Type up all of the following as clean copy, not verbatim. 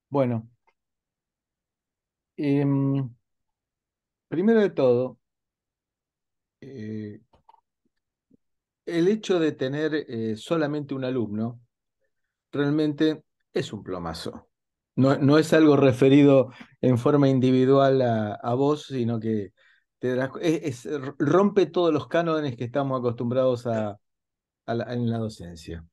Bueno, em, primero de todo, eh, el hecho de tener solamente un alumno realmente es un plomazo. No es algo referido en forma individual a vos, sino que rompe todos los cánones que estamos acostumbrados en la docencia.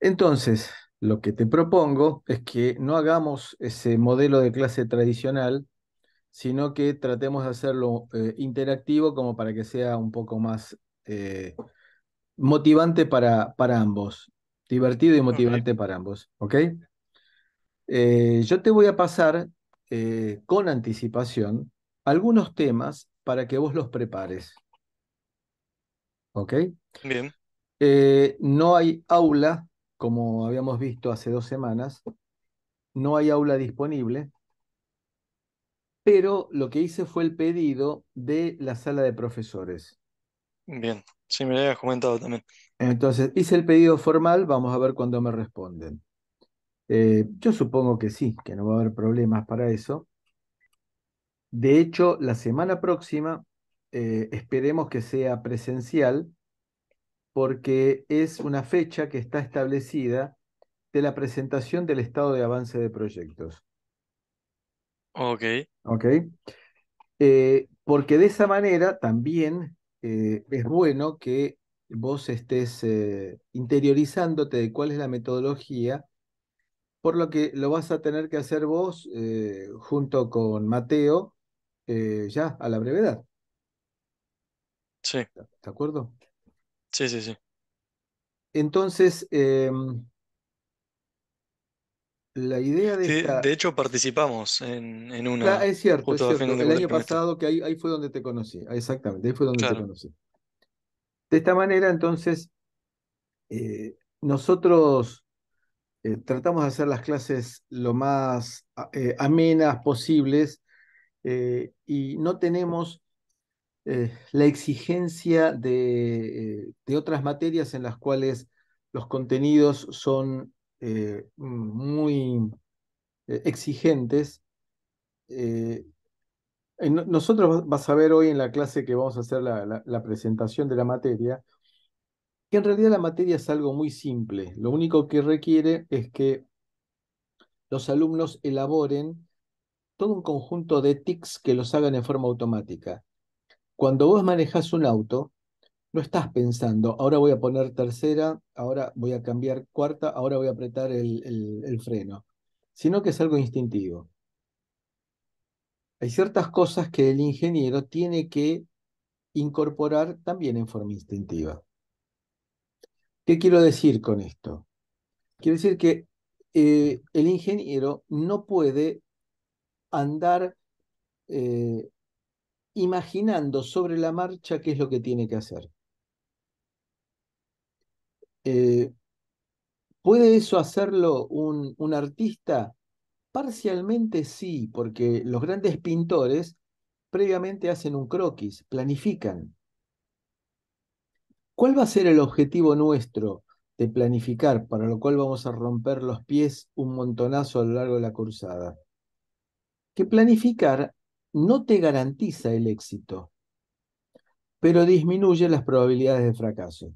Entonces, lo que te propongo es que no hagamos ese modelo de clase tradicional, sino que tratemos de hacerlo interactivo como para que sea un poco más motivante para ambos, divertido y Ok, motivante para ambos, ¿ok? Yo te voy a pasar con anticipación algunos temas para que vos los prepares, ¿ok? bien, No hay aula, como habíamos visto hace 2 semanas, no hay aula disponible, pero lo que hice fue el pedido de la sala de profesores. bien. Sí, me lo habías comentado también. Entonces, hice el pedido formal, vamos a ver cuándo me responden. Yo supongo que sí, que no va a haber problemas para eso. De hecho, la semana próxima esperemos que sea presencial porque es una fecha que está establecida de la presentación del estado de avance de proyectos. Ok, ¿Ok? Porque de esa manera también es bueno que vos estés interiorizándote de cuál es la metodología, por lo que lo vas a tener que hacer vos junto con Mateo ya a la brevedad. sí, ¿De acuerdo? sí, sí, sí. Entonces, la idea de Sí, de esta... hecho participamos en una, Es cierto, es justo a fin cierto. de El año cuatrimestre. pasado que ahí fue donde te conocí. Exactamente, ahí fue donde te Claro, conocí. De esta manera, entonces, nosotros tratamos de hacer las clases lo más amenas posibles y no tenemos la exigencia de otras materias en las cuales los contenidos son muy exigentes. Eh, Nosotros vas a ver hoy en la clase que vamos a hacer la presentación de la materia, que en realidad la materia es algo muy simple. Lo único que requiere es que los alumnos elaboren todo un conjunto de tics que los hagan en forma automática. Cuando vos manejas un auto, no estás pensando, ahora voy a poner tercera, ahora voy a cambiar cuarta, ahora voy a apretar el freno, sino que es algo instintivo. Hay ciertas cosas que el ingeniero tiene que incorporar también en forma instintiva. ¿Qué quiero decir con esto? Quiero decir que el ingeniero no puede andar eh, imaginando sobre la marcha qué es lo que tiene que hacer. Eh, ¿Puede eso hacerlo un artista? Parcialmente sí, porque los grandes pintores previamente hacen un croquis, planifican. ¿Cuál va a ser el objetivo nuestro de planificar, para lo cual vamos a romper los pies un montonazo a lo largo de la cursada? Que planificar no te garantiza el éxito, pero disminuye las probabilidades de fracaso.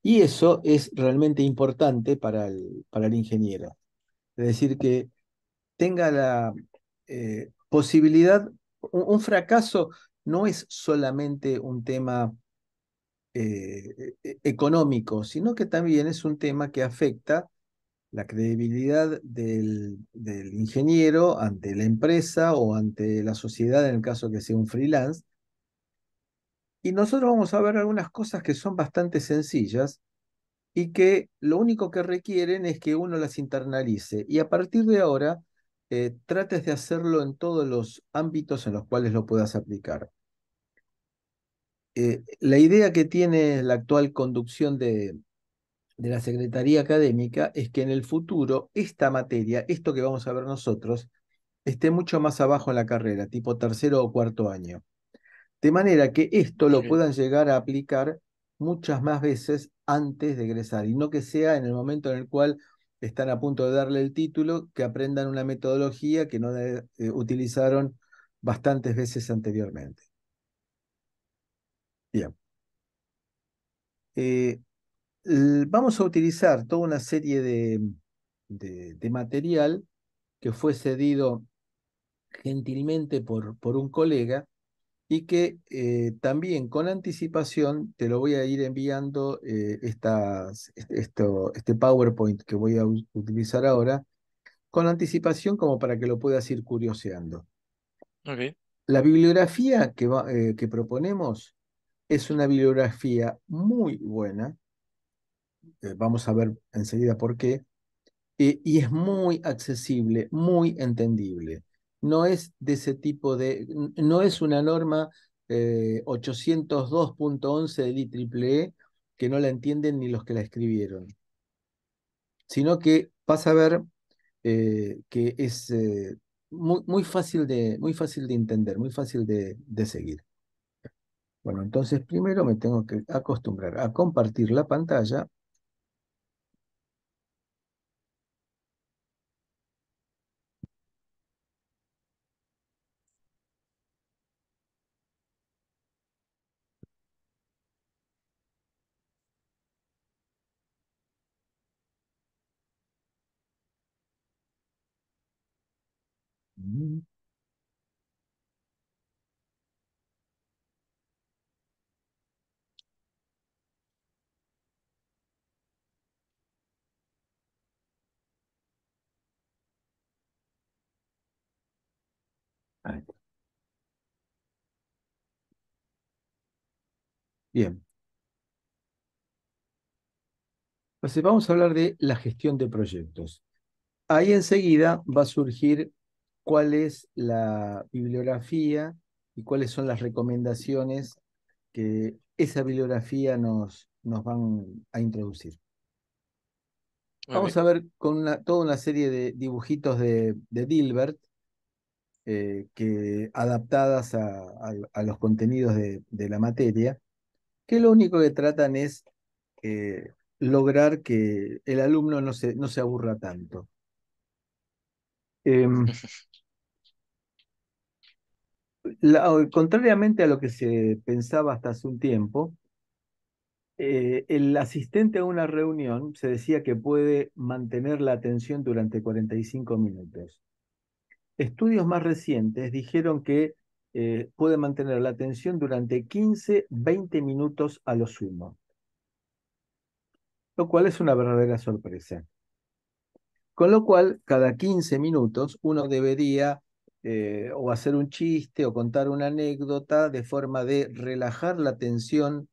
Y eso es realmente importante para el ingeniero. Es decir, que tenga la posibilidad, un fracaso no es solamente un tema económico, sino que también es un tema que afecta la credibilidad del ingeniero ante la empresa o ante la sociedad en el caso que sea un freelance. Y nosotros vamos a ver algunas cosas que son bastante sencillas y que lo único que requieren es que uno las internalice y a partir de ahora trates de hacerlo en todos los ámbitos en los cuales lo puedas aplicar. La idea que tiene la actual conducción de la Secretaría Académica es que en el futuro esta materia, esto que vamos a ver nosotros, esté mucho más abajo en la carrera, tipo tercero o cuarto año. De manera que esto lo ok. puedan llegar a aplicar muchas más veces antes de egresar y no que sea en el momento en el cual están a punto de darle el título, que aprendan una metodología que no utilizaron bastantes veces anteriormente. Bien. Eh, Vamos a utilizar toda una serie de material que fue cedido gentilmente por un colega y que también con anticipación te lo voy a ir enviando este PowerPoint que voy a utilizar ahora, con anticipación como para que lo puedas ir curioseando. Ok. La bibliografía que proponemos es una bibliografía muy buena, vamos a ver enseguida por qué, y es muy accesible, muy entendible. No es de ese tipo no es una norma 802.11 del IEEE que no la entienden ni los que la escribieron, sino que vas a ver que es muy fácil de entender, muy fácil de seguir. Bueno, entonces primero me tengo que acostumbrar a compartir la pantalla. Mm, ahí está. Bien, entonces vamos a hablar de la gestión de proyectos. Ahí enseguida va a surgir cuál es la bibliografía y cuáles son las recomendaciones que esa bibliografía nos van a introducir. Ok. Vamos a ver con toda una serie de dibujitos de Dilbert, adaptadas a los contenidos de la materia, que lo único que tratan es lograr que el alumno no se aburra tanto. Em, Contrariamente a lo que se pensaba hasta hace un tiempo, el asistente a una reunión se decía que puede mantener la atención durante 45 minutos. Estudios más recientes dijeron que puede mantener la atención durante 15-20 minutos a lo sumo, lo cual es una verdadera sorpresa. Con lo cual, cada 15 minutos uno debería o hacer un chiste o contar una anécdota de forma de relajar la tensión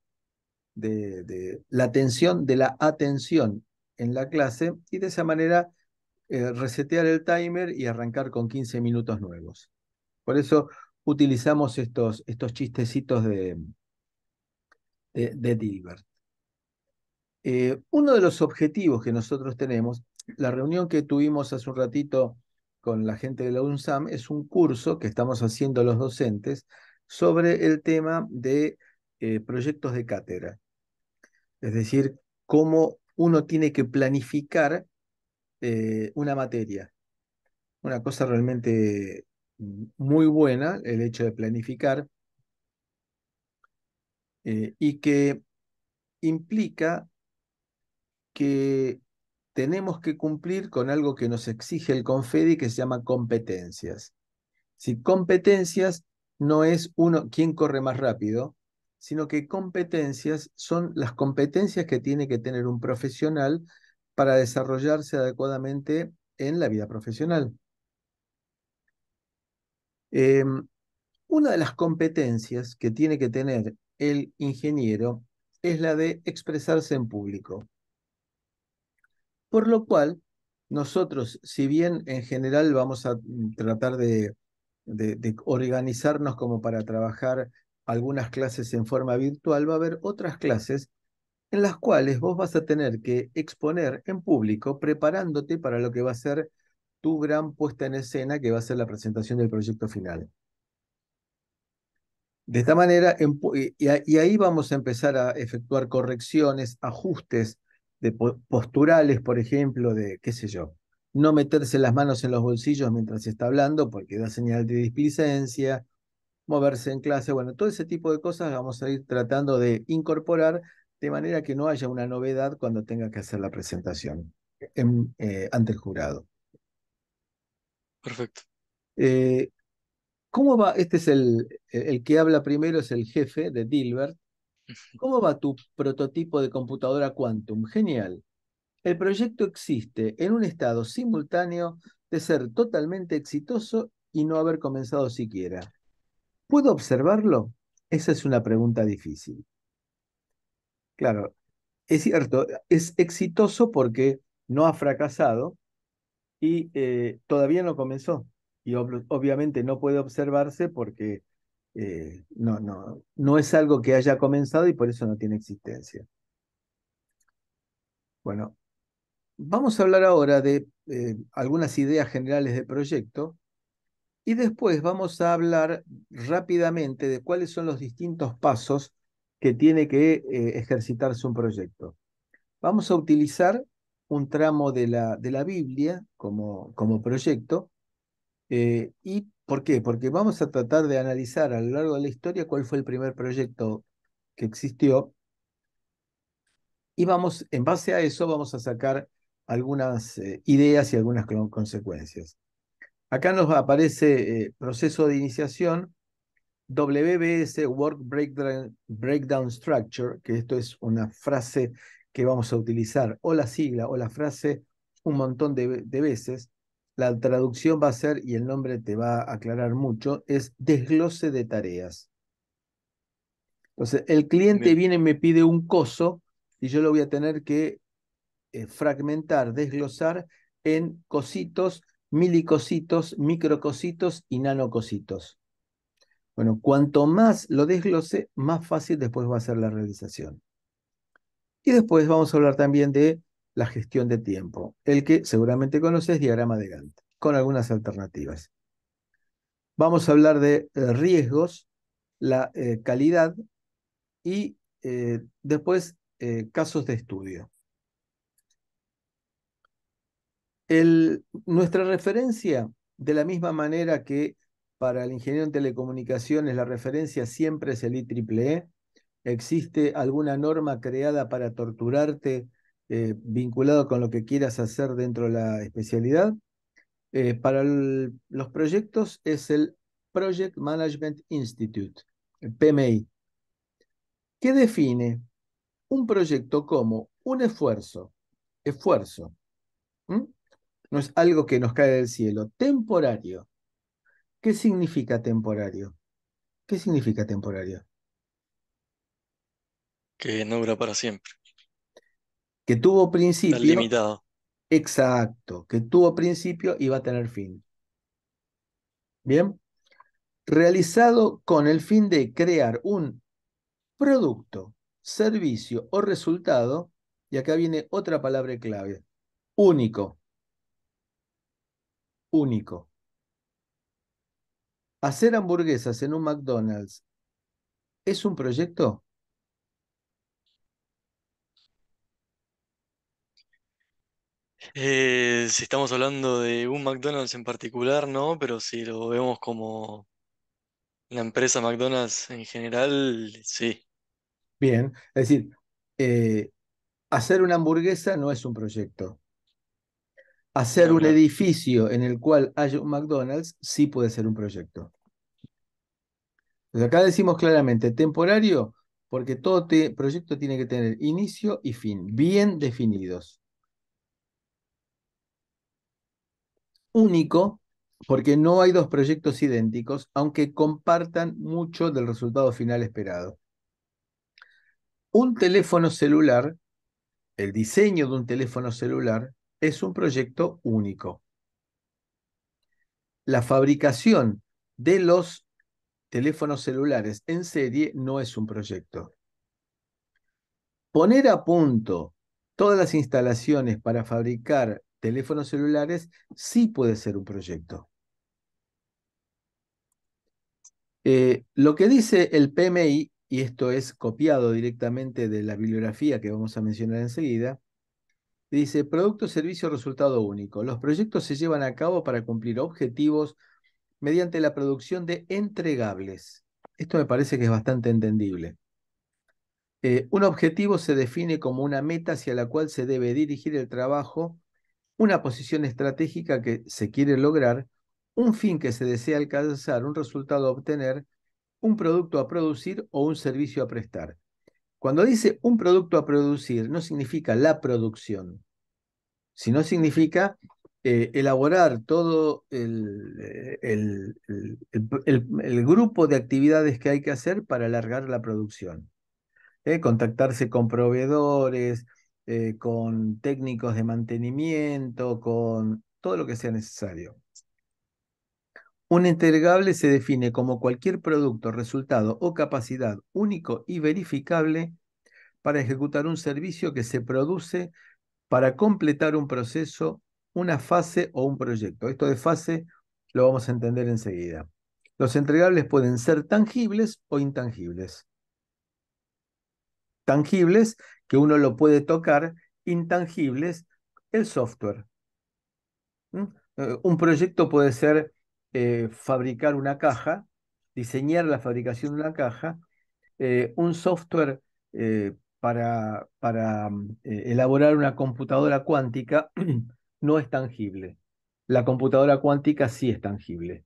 la tensión de la atención en la clase y de esa manera resetear el timer y arrancar con 15 minutos nuevos. Por eso utilizamos estos chistecitos de Dilbert. Uno de los objetivos que nosotros tenemos, la reunión que tuvimos hace un ratito con la gente de la UNSAM, es un curso que estamos haciendo los docentes sobre el tema de proyectos de cátedra. Es decir, cómo uno tiene que planificar una materia. Una cosa realmente muy buena, el hecho de planificar, y que implica que tenemos que cumplir con algo que nos exige el Confedi que se llama competencias. Si competencias no es uno quién corre más rápido, sino que competencias son las competencias que tiene que tener un profesional para desarrollarse adecuadamente en la vida profesional. Eh, una de las competencias que tiene que tener el ingeniero es la de expresarse en público. Por lo cual, nosotros, si bien en general vamos a tratar de organizarnos como para trabajar algunas clases en forma virtual, va a haber otras clases en las cuales vos vas a tener que exponer en público, preparándote para lo que va a ser tu gran puesta en escena, que va a ser la presentación del proyecto final. De esta manera, y ahí vamos a empezar a efectuar correcciones, ajustes posturales, por ejemplo, de, qué sé yo, no meterse las manos en los bolsillos mientras se está hablando porque da señal de displicencia, moverse en clase, bueno, todo ese tipo de cosas vamos a ir tratando de incorporar de manera que no haya una novedad cuando tenga que hacer la presentación ante el jurado. Perfecto. Eh, ¿Cómo va? Este es el que habla primero, es el jefe de Dilbert. ¿Cómo va tu prototipo de computadora Quantum? Genial. El proyecto existe en un estado simultáneo de ser totalmente exitoso y no haber comenzado siquiera. ¿Puedo observarlo? Esa es una pregunta difícil. Claro, es cierto, es exitoso porque no ha fracasado y todavía no comenzó. Y obviamente no puede observarse porque no es algo que haya comenzado y por eso no tiene existencia. Bueno, vamos a hablar ahora de algunas ideas generales del proyecto y después vamos a hablar rápidamente de cuáles son los distintos pasos que tiene que ejercitarse un proyecto. Vamos a utilizar un tramo de la Biblia como proyecto. ¿Y por qué? Porque vamos a tratar de analizar a lo largo de la historia cuál fue el primer proyecto que existió y vamos, en base a eso, vamos a sacar algunas ideas y algunas consecuencias. Acá nos aparece proceso de iniciación, WBS, Breakdown Structure, que esto es una frase que vamos a utilizar, o la sigla o la frase un montón de veces. La traducción va a ser, y el nombre te va a aclarar mucho, es desglose de tareas. Entonces, el cliente Bien, viene y me pide un coso y yo lo voy a tener que fragmentar, desglosar en cositos, milicositos, microcositos y nanocositos. Bueno, cuanto más lo desglose, más fácil después va a ser la realización. Y después vamos a hablar también de la gestión de tiempo, el que seguramente conoces, diagrama de Gantt, con algunas alternativas. Vamos a hablar de riesgos, la calidad y después casos de estudio. Nuestra referencia, de la misma manera que para el ingeniero en telecomunicaciones la referencia siempre es el IEEE, ¿existe alguna norma creada para torturarte vinculado con lo que quieras hacer dentro de la especialidad? Para los proyectos es el Project Management Institute, el PMI, que define un proyecto como un esfuerzo, ¿m? No es algo que nos cae del cielo, temporario. ¿Qué significa temporario? ¿Qué significa temporario? que no dura para siempre. Que tuvo Está principio, limitado. exacto, que tuvo principio y va a tener fin. Bien, realizado con el fin de crear un producto, servicio o resultado, y acá viene otra palabra clave, único, único. Hacer hamburguesas en un McDonald's es un proyecto. Si estamos hablando de un McDonald's en particular, no, pero si lo vemos como la empresa McDonald's en general, sí. Bien, es decir, eh, hacer una hamburguesa no es un proyecto. Hacer No, un claro. edificio en el cual haya un McDonald's sí puede ser un proyecto. Pues acá decimos claramente temporario porque todo proyecto tiene que tener inicio y fin, bien definidos. Único porque no hay dos proyectos idénticos, aunque compartan mucho del resultado final esperado. Un teléfono celular, el diseño de un teléfono celular, es un proyecto único. La fabricación de los teléfonos celulares en serie no es un proyecto. Poner a punto todas las instalaciones para fabricar teléfonos celulares sí puede ser un proyecto. Lo que dice el PMI, y esto es copiado directamente de la bibliografía que vamos a mencionar enseguida, Dice, producto, servicio, resultado único. Los proyectos se llevan a cabo para cumplir objetivos mediante la producción de entregables. Esto me parece que es bastante entendible. Un objetivo se define como una meta hacia la cual se debe dirigir el trabajo, una posición estratégica que se quiere lograr, un fin que se desea alcanzar, un resultado a obtener, un producto a producir o un servicio a prestar. Cuando dice un producto a producir, no significa la producción, sino significa elaborar todo el grupo de actividades que hay que hacer para alargar la producción. Contactarse con proveedores, con técnicos de mantenimiento, con todo lo que sea necesario. Un entregable se define como cualquier producto, resultado o capacidad único y verificable para ejecutar un servicio que se produce para completar un proceso, una fase o un proyecto. Esto de fase lo vamos a entender enseguida. Los entregables pueden ser tangibles o intangibles. Tangibles, que uno lo puede tocar; intangibles, el software. ¿Mm? Un proyecto puede ser fabricar una caja, diseñar la fabricación de una caja. Un software para elaborar una computadora cuántica no es tangible. La computadora cuántica sí es tangible.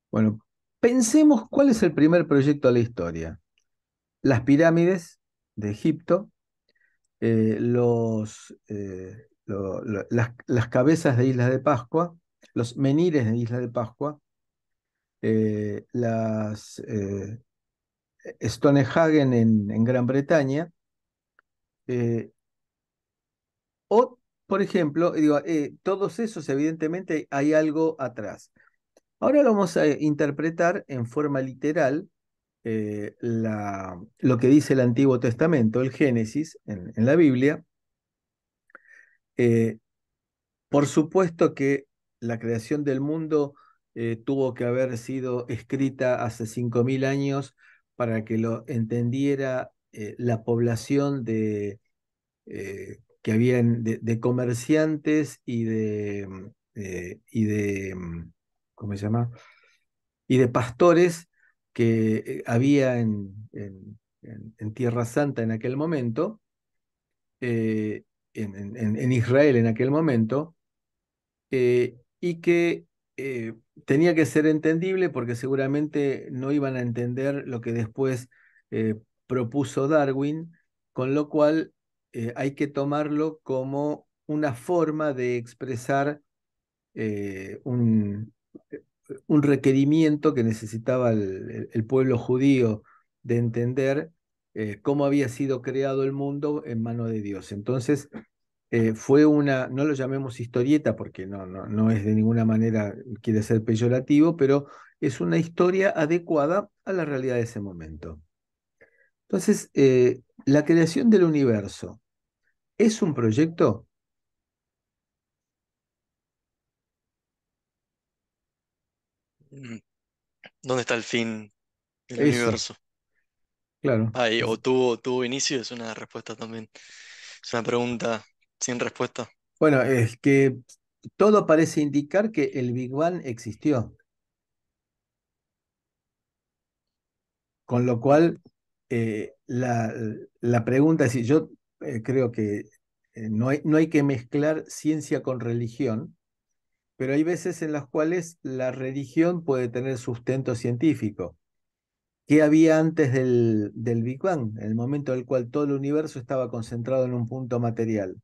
Bueno, pensemos cuál es el primer proyecto de la historia. Las pirámides de Egipto, las cabezas de Isla de Pascua, los menires de Isla de Pascua, las Stonehenge en Gran Bretaña, eh, o, por ejemplo, digo, todos esos, evidentemente, hay algo atrás. Ahora lo vamos a interpretar en forma literal, lo que dice el Antiguo Testamento, el Génesis, en la Biblia. Eh, por supuesto que la creación del mundo tuvo que haber sido escrita hace 5.000 años para que lo entendiera la población que habían de comerciantes ¿cómo se llama? Y de pastores que había en Tierra Santa en aquel momento, eh, en Israel en aquel momento, y que tenía que ser entendible porque seguramente no iban a entender lo que después eh, propuso Darwin, con lo cual hay que tomarlo como una forma de expresar eh, un, un requerimiento que necesitaba el pueblo judío de entender cómo había sido creado el mundo en mano de Dios. Entonces, fue una, no lo llamemos historieta porque no es de ninguna manera, quiere ser peyorativo, pero es una historia adecuada a la realidad de ese momento. Entonces, la creación del universo es un proyecto. Mm, ¿Dónde está el fin del Eso, universo? claro. Ah, o tuvo inicio, es una respuesta también. Es una pregunta sin respuesta. Bueno, es que todo parece indicar que el Big Bang existió, con lo cual la pregunta es si yo creo que no hay que mezclar ciencia con religión, pero hay veces en las cuales la religión puede tener sustento científico. ¿Qué había antes del Big Bang, en el momento en el cual todo el universo estaba concentrado en un punto material?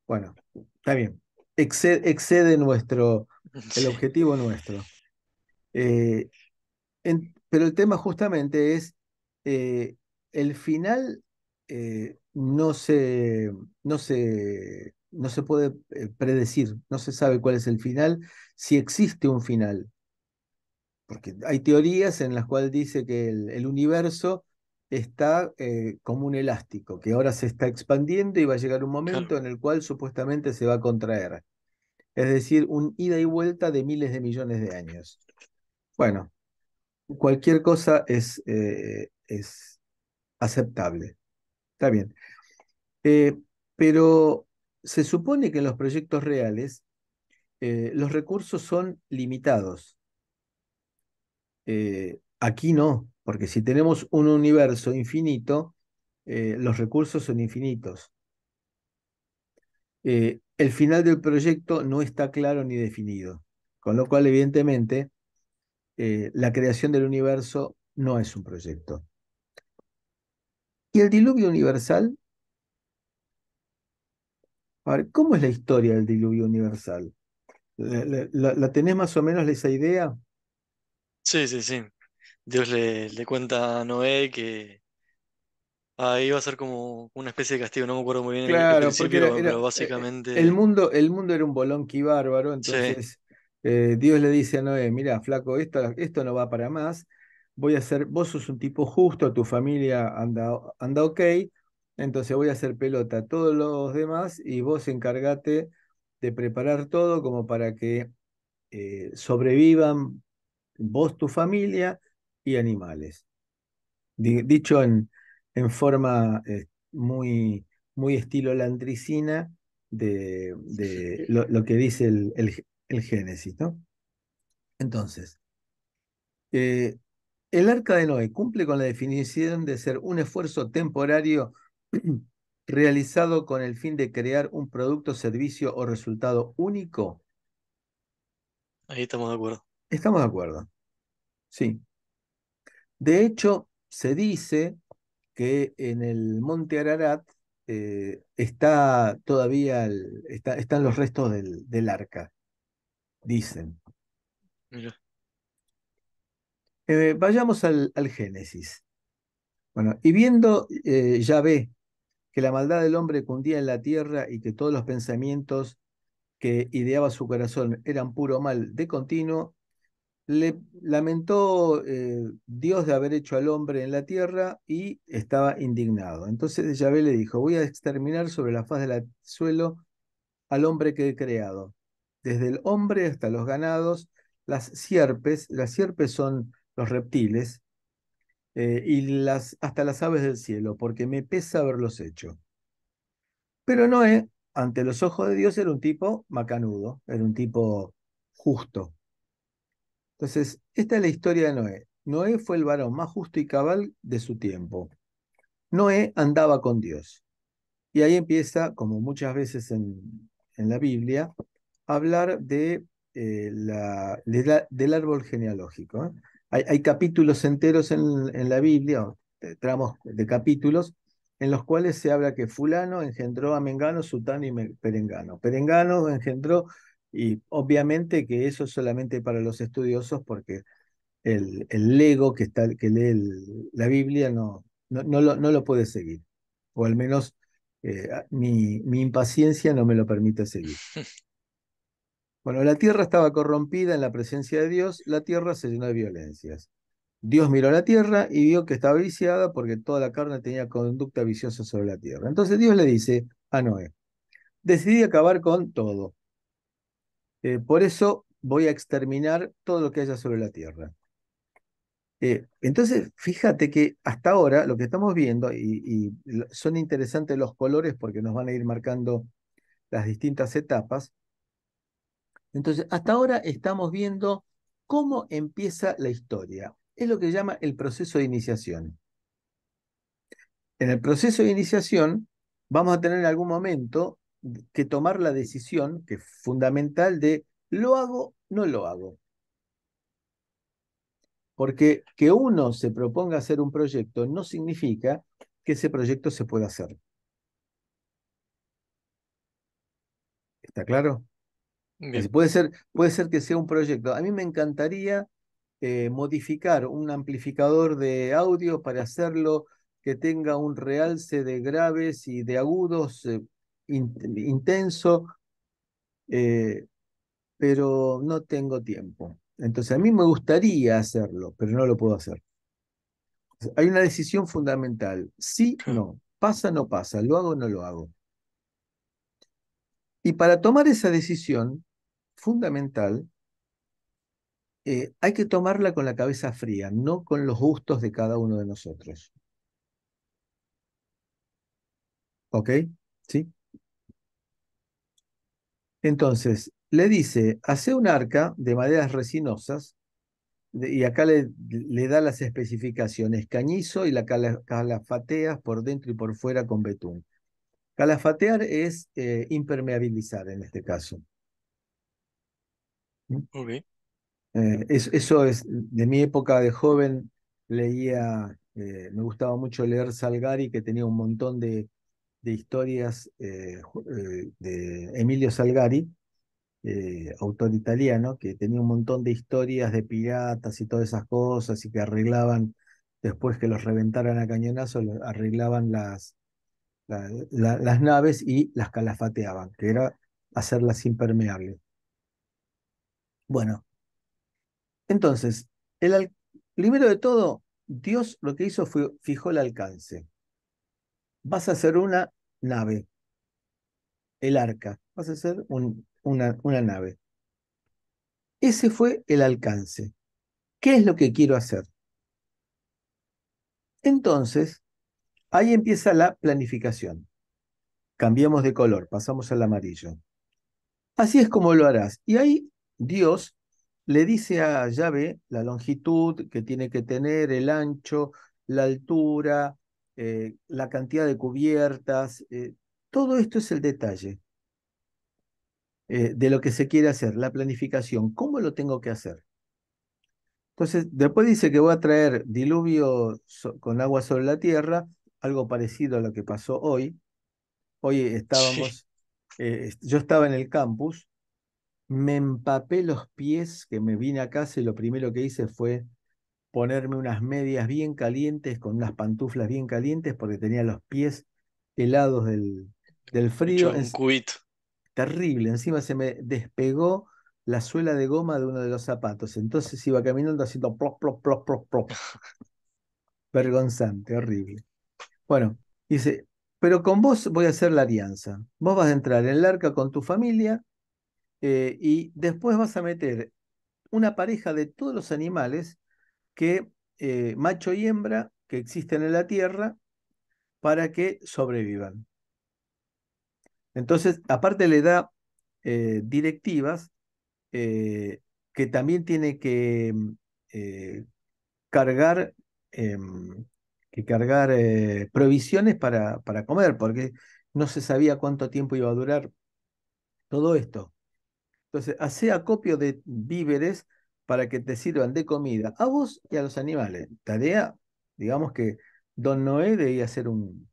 Bueno, está bien. Excede el Sí, objetivo nuestro. Eh, pero el tema justamente es eh, el final. No se puede predecir, no se sabe cuál es el final, si existe un final, porque hay teorías en las cuales dice que el universo está como un elástico, que ahora se está expandiendo y va a llegar un claro. momento en el cual supuestamente se va a contraer. Es decir, un ida y vuelta de miles de millones de años. Bueno, cualquier cosa es aceptable. Está bien. Eh, pero se supone que en los proyectos reales los recursos son limitados. Aquí no, porque si tenemos un universo infinito, los recursos son infinitos. El final del proyecto no está claro ni definido, con lo cual evidentemente la creación del universo no es un proyecto. Y el diluvio universal, a ver, ¿cómo es la historia del diluvio universal? ¿La tenés más o menos esa idea? Sí, sí, sí. Dios le cuenta a Noé que ahí va a ser como una especie de castigo, no me acuerdo muy bien el Claro, porque principio, pero básicamente, el mundo era un bolonqui bárbaro, sí, entonces Dios le dice a Noé, mira, flaco, esto no va para más, vos sos un tipo justo, tu familia anda ok, entonces voy a hacer pelota a todos los demás y vos encargate de preparar todo como para que sobrevivan vos, tu familia y animales. Dicho en forma muy, muy estilo landricina de lo que dice el Génesis, ¿no? Entonces, eh, el arca de Noé cumple con la definición de ser un esfuerzo temporario realizado con el fin de crear un producto, servicio o resultado único. ahí estamos de acuerdo. Estamos de acuerdo, sí. De hecho, se dice que en el monte Ararat está todavía están los restos del arca, dicen. Mira, Vayamos al Génesis. Bueno, y viendo Yahvé que la maldad del hombre cundía en la tierra y que todos los pensamientos que ideaba su corazón eran puro mal de continuo, le lamentó Dios de haber hecho al hombre en la tierra y estaba indignado. Entonces Yahvé le dijo, voy a exterminar sobre la faz del suelo al hombre que he creado, desde el hombre hasta los ganados, las sierpes son los reptiles, hasta las aves del cielo, porque me pesa haberlos hecho. Pero Noé, ante los ojos de Dios, era un tipo macanudo, era un tipo justo. Entonces, esta es la historia de Noé. Noé fue el varón más justo y cabal de su tiempo. Noé andaba con Dios. Y ahí empieza, como muchas veces en la Biblia, a hablar del árbol genealógico. ¿Eh? Hay capítulos enteros en la Biblia, o tramos de capítulos, en los cuales se habla que fulano engendró a Mengano, Sutano y Perengano. Perengano engendró, y obviamente que eso es solamente para los estudiosos, porque el lego que lee la Biblia no lo puede seguir, o al menos mi impaciencia no me lo permite seguir. Bueno, la tierra estaba corrompida en la presencia de Dios, la tierra se llenó de violencias. Dios miró a la tierra y vio que estaba viciada porque toda la carne tenía conducta viciosa sobre la tierra. Entonces Dios le dice a Noé, decidí acabar con todo. Por eso voy a exterminar todo lo que haya sobre la tierra. Entonces, fíjate que hasta ahora lo que estamos viendo, y son interesantes los colores porque nos van a ir marcando las distintas etapas. Entonces, hasta ahora estamos viendo cómo empieza la historia. Es lo que se llama el proceso de iniciación. En el proceso de iniciación vamos a tener en algún momento que tomar la decisión, que es fundamental, de ¿lo hago? ¿No lo hago? Porque que uno se proponga hacer un proyecto no significa que ese proyecto se pueda hacer. ¿Está claro? Es bien, decir, puede ser que sea un proyecto. A mí me encantaría modificar un amplificador de audio para hacerlo que tenga un realce de graves y de agudos intenso, eh, pero no tengo tiempo. Entonces, a mí me gustaría hacerlo, pero no lo puedo hacer. Hay una decisión fundamental. Sí, claro. no. Pasa, no pasa. Lo hago, no lo hago. Y para tomar esa decisión fundamental, hay que tomarla con la cabeza fría, no con los gustos de cada uno de nosotros. ¿Ok? ¿Sí? Entonces, le dice, hace un arca de maderas resinosas, y acá le da las especificaciones, cañizo y la calafateas por dentro y por fuera con betún. Calafatear es impermeabilizar en este caso. ¿Mm? Ok. Eso es, de mi época de joven leía, me gustaba mucho leer Salgari, que tenía un montón de historias de Emilio Salgari, autor italiano, que tenía un montón de historias de piratas y todas esas cosas, y que arreglaban, después que los reventaran a cañonazos, arreglaban las naves y las calafateaban, que era hacerlas impermeables. Bueno, entonces, primero de todo, Dios lo que hizo fue fijó el alcance. Vas a hacer una nave, el arca, vas a hacer una nave. Ese fue el alcance. ¿Qué es lo que quiero hacer? Entonces, ahí empieza la planificación. Cambiamos de color, pasamos al amarillo. Así es como lo harás. Y ahí Dios le dice a Yahvé la longitud que tiene que tener, el ancho, la altura, la cantidad de cubiertas. Todo esto es el detalle de lo que se quiere hacer, la planificación. ¿Cómo lo tengo que hacer? Entonces, después dice que voy a traer diluvio con agua sobre la tierra, algo parecido a lo que pasó hoy. Hoy Sí, yo estaba en el campus. Me empapé los pies, que me vine a casa y lo primero que hice fue ponerme unas medias bien calientes con unas pantuflas bien calientes porque tenía los pies helados del frío. hecho un Es cubito. terrible. Encima se me despegó la suela de goma de uno de los zapatos. Entonces iba caminando haciendo plop, plop, plop, plop, plop. Vergonzante, horrible. Bueno, dice, pero con vos voy a hacer la alianza. Vos vas a entrar en el arca con tu familia y después vas a meter una pareja de todos los animales que, macho y hembra, que existen en la Tierra para que sobrevivan. Entonces, aparte le da directivas eh, que también tiene eh, cargar, em, cargar provisiones para comer, porque no se sabía cuánto tiempo iba a durar todo esto. Entonces, hace acopio de víveres para que te sirvan de comida a vos y a los animales. Tarea, digamos que Don Noé debía ser un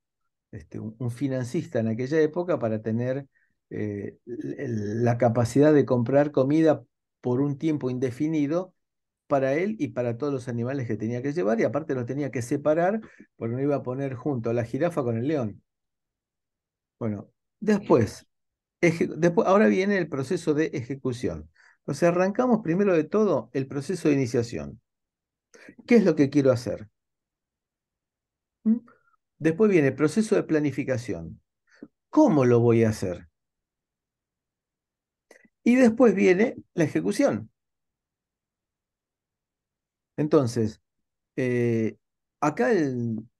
financista en aquella época para tener la capacidad de comprar comida por un tiempo indefinido para él y para todos los animales que tenía que llevar, y aparte los tenía que separar porque no iba a poner junto a la jirafa con el león. Bueno, Mm. después, ahora viene el proceso de ejecución. O sea, arrancamos primero de todo el proceso de iniciación. ¿Qué es lo que quiero hacer? ¿Mm? Después viene el proceso de planificación. ¿Cómo lo voy a hacer? Y después viene la ejecución. Entonces, eh, acá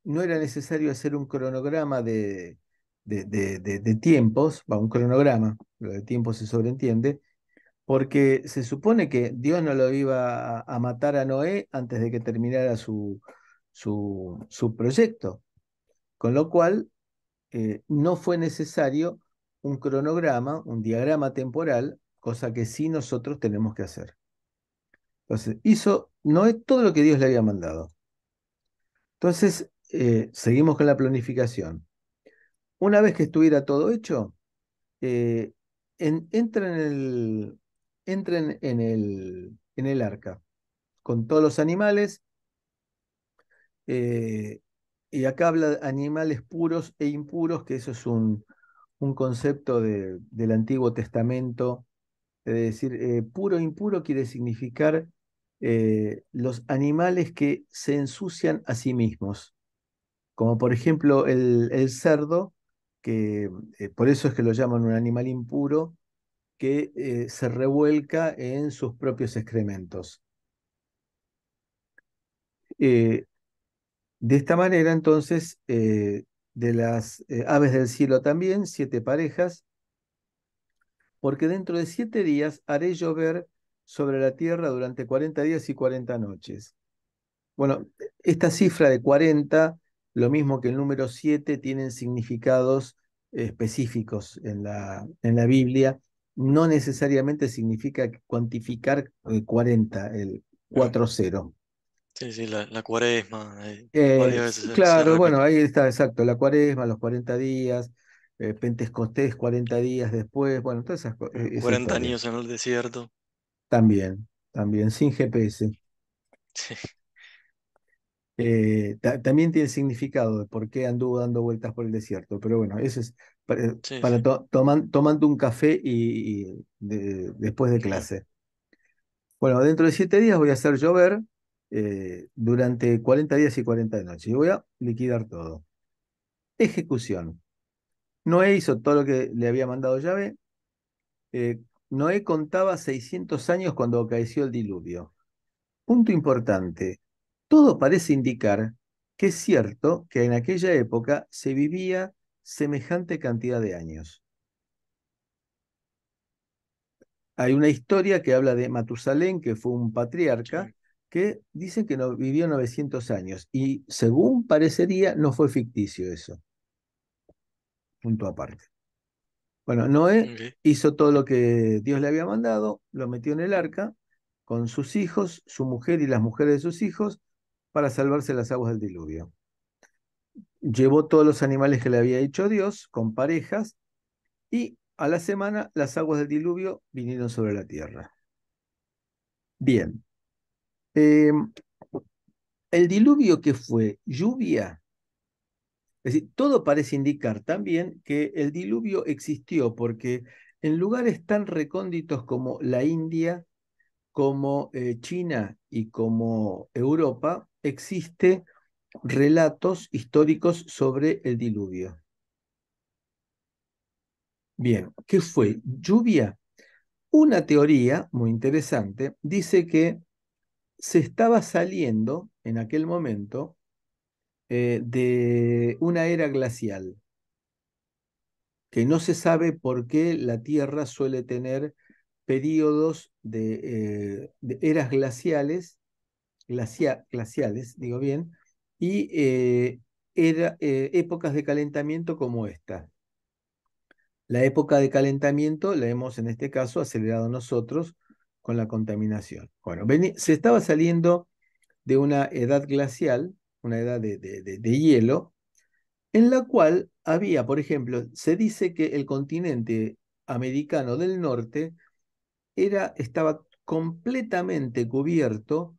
no era necesario hacer un cronograma de tiempos, un cronograma, lo de tiempo se sobreentiende, porque se supone que Dios no lo iba a matar a Noé antes de que terminara su proyecto, con lo cual no fue necesario un cronograma, un diagrama temporal, cosa que sí nosotros tenemos que hacer. Entonces, hizo Noé todo lo que Dios le había mandado. Entonces, seguimos con la planificación. Una vez que estuviera todo hecho, eh, entra en el arca con todos los animales, eh, y acá habla de animales puros e impuros, que eso es un concepto del Antiguo Testamento. Es decir, puro e impuro quiere significar los animales que se ensucian a sí mismos, como por ejemplo el cerdo, que por eso es que lo llaman un animal impuro, que se revuelca en sus propios excrementos. Eh, de esta manera, entonces, de las aves del cielo también, 7 parejas, porque dentro de 7 días haré llover sobre la tierra durante 40 días y 40 noches. Bueno, esta cifra de 40, lo mismo que el número 7, tienen significados específicos en la Biblia. No necesariamente significa cuantificar 40, el Claro. 40. Sí, sí, la cuaresma, varias veces se Claro, bueno, repite. ahí está, exacto, la cuaresma, los 40 días, Pentecostés, 40 días después, bueno, toda esa 40 historia. años en el desierto. También, sin GPS. Sí, También tiene significado de por qué anduvo dando vueltas por el desierto, pero bueno, eso es sí, sí, para tomando un café después de claro. clase. Bueno, dentro de 7 días voy a hacer llover durante 40 días y 40 noches y voy a liquidar todo. Ejecución. Noé hizo todo lo que le había mandado Yahvé. Noé contaba 600 años cuando acaeció el diluvio. Punto importante. Todo parece indicar que es cierto que en aquella época se vivía semejante cantidad de años. Hay una historia que habla de Matusalén, que fue un patriarca, Sí. que dicen que no, vivió 900 años y según parecería no fue ficticio eso. Punto aparte. Bueno, Noé Ok. hizo todo lo que Dios le había mandado, lo metió en el arca con sus hijos, su mujer y las mujeres de sus hijos para salvarse las aguas del diluvio. Llevó todos los animales que le había hecho Dios con parejas y a la semana las aguas del diluvio vinieron sobre la tierra. Bien, eh, el diluvio que fue lluvia, es decir, todo parece indicar también que el diluvio existió porque en lugares tan recónditos como la India, como China y como Europa, existe relatos históricos sobre el diluvio. Bien, ¿qué Sí, fue? ¿Lluvia? Una teoría muy interesante dice que se estaba saliendo en aquel momento de una era glacial, que no se sabe por qué la Tierra suele tener periodos de eras glaciales, glaciales, digo bien, y épocas de calentamiento como esta. La época de calentamiento la hemos en este caso acelerado nosotros con la contaminación. Bueno, se estaba saliendo de una edad glacial, una edad de hielo, en la cual había, por ejemplo, se dice que el continente americano del norte estaba completamente cubierto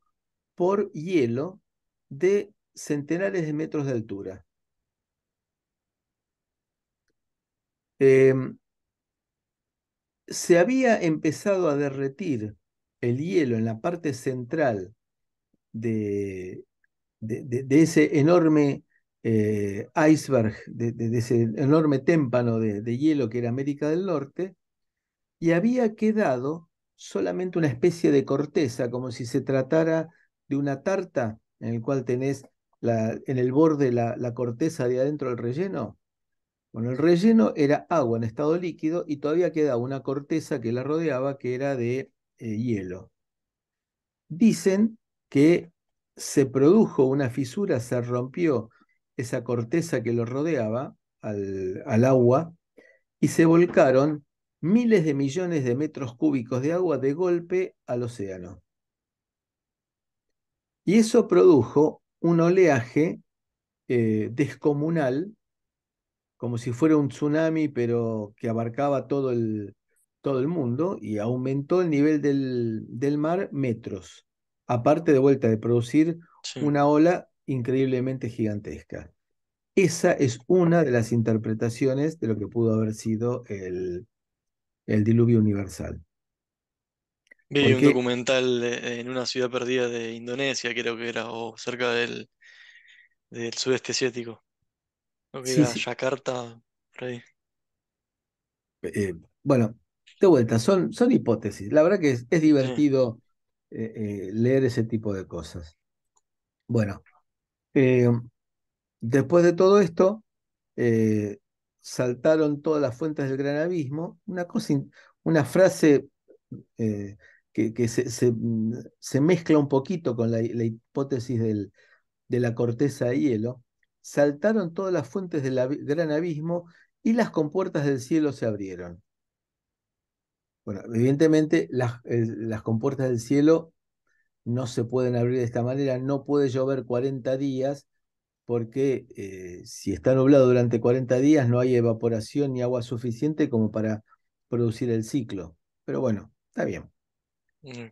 por hielo de centenares de metros de altura. Em, Se había empezado a derretir el hielo en la parte central de, de ese enorme iceberg, de ese enorme témpano de hielo que era América del Norte, y había quedado solamente una especie de corteza, como si se tratara de una tarta en el cual tenés en el borde la corteza de adentro del relleno. Bueno, el relleno era agua en estado líquido y todavía quedaba una corteza que la rodeaba que era de hielo. Dicen que se produjo una fisura, se rompió esa corteza que lo rodeaba al agua y se volcaron miles de millones de metros cúbicos de agua de golpe al océano. Y eso produjo un oleaje descomunal, como si fuera un tsunami, pero que abarcaba todo el mundo y aumentó el nivel del mar metros, aparte de vuelta de producir sí. una ola increíblemente gigantesca. Esa es una de las interpretaciones de lo que pudo haber sido el diluvio universal. Vi un Porque, documental en una ciudad perdida de Indonesia, creo que era, o cerca del sudeste asiático. Creo que sí, era sí, Yakarta, por ahí. bueno, de vuelta, son hipótesis. La verdad que es Sí, divertido leer ese tipo de cosas. Bueno, eh, después de todo esto, eh, saltaron todas las fuentes del gran abismo, una frase que se mezcla un poquito con la hipótesis de la corteza de hielo, saltaron todas las fuentes del gran abismo y las compuertas del cielo se abrieron. Bueno, evidentemente las compuertas del cielo no se pueden abrir de esta manera, no puede llover 40 días porque si está nublado durante 40 días no hay evaporación ni agua suficiente como para producir el ciclo. Pero bueno, está bien. Mm.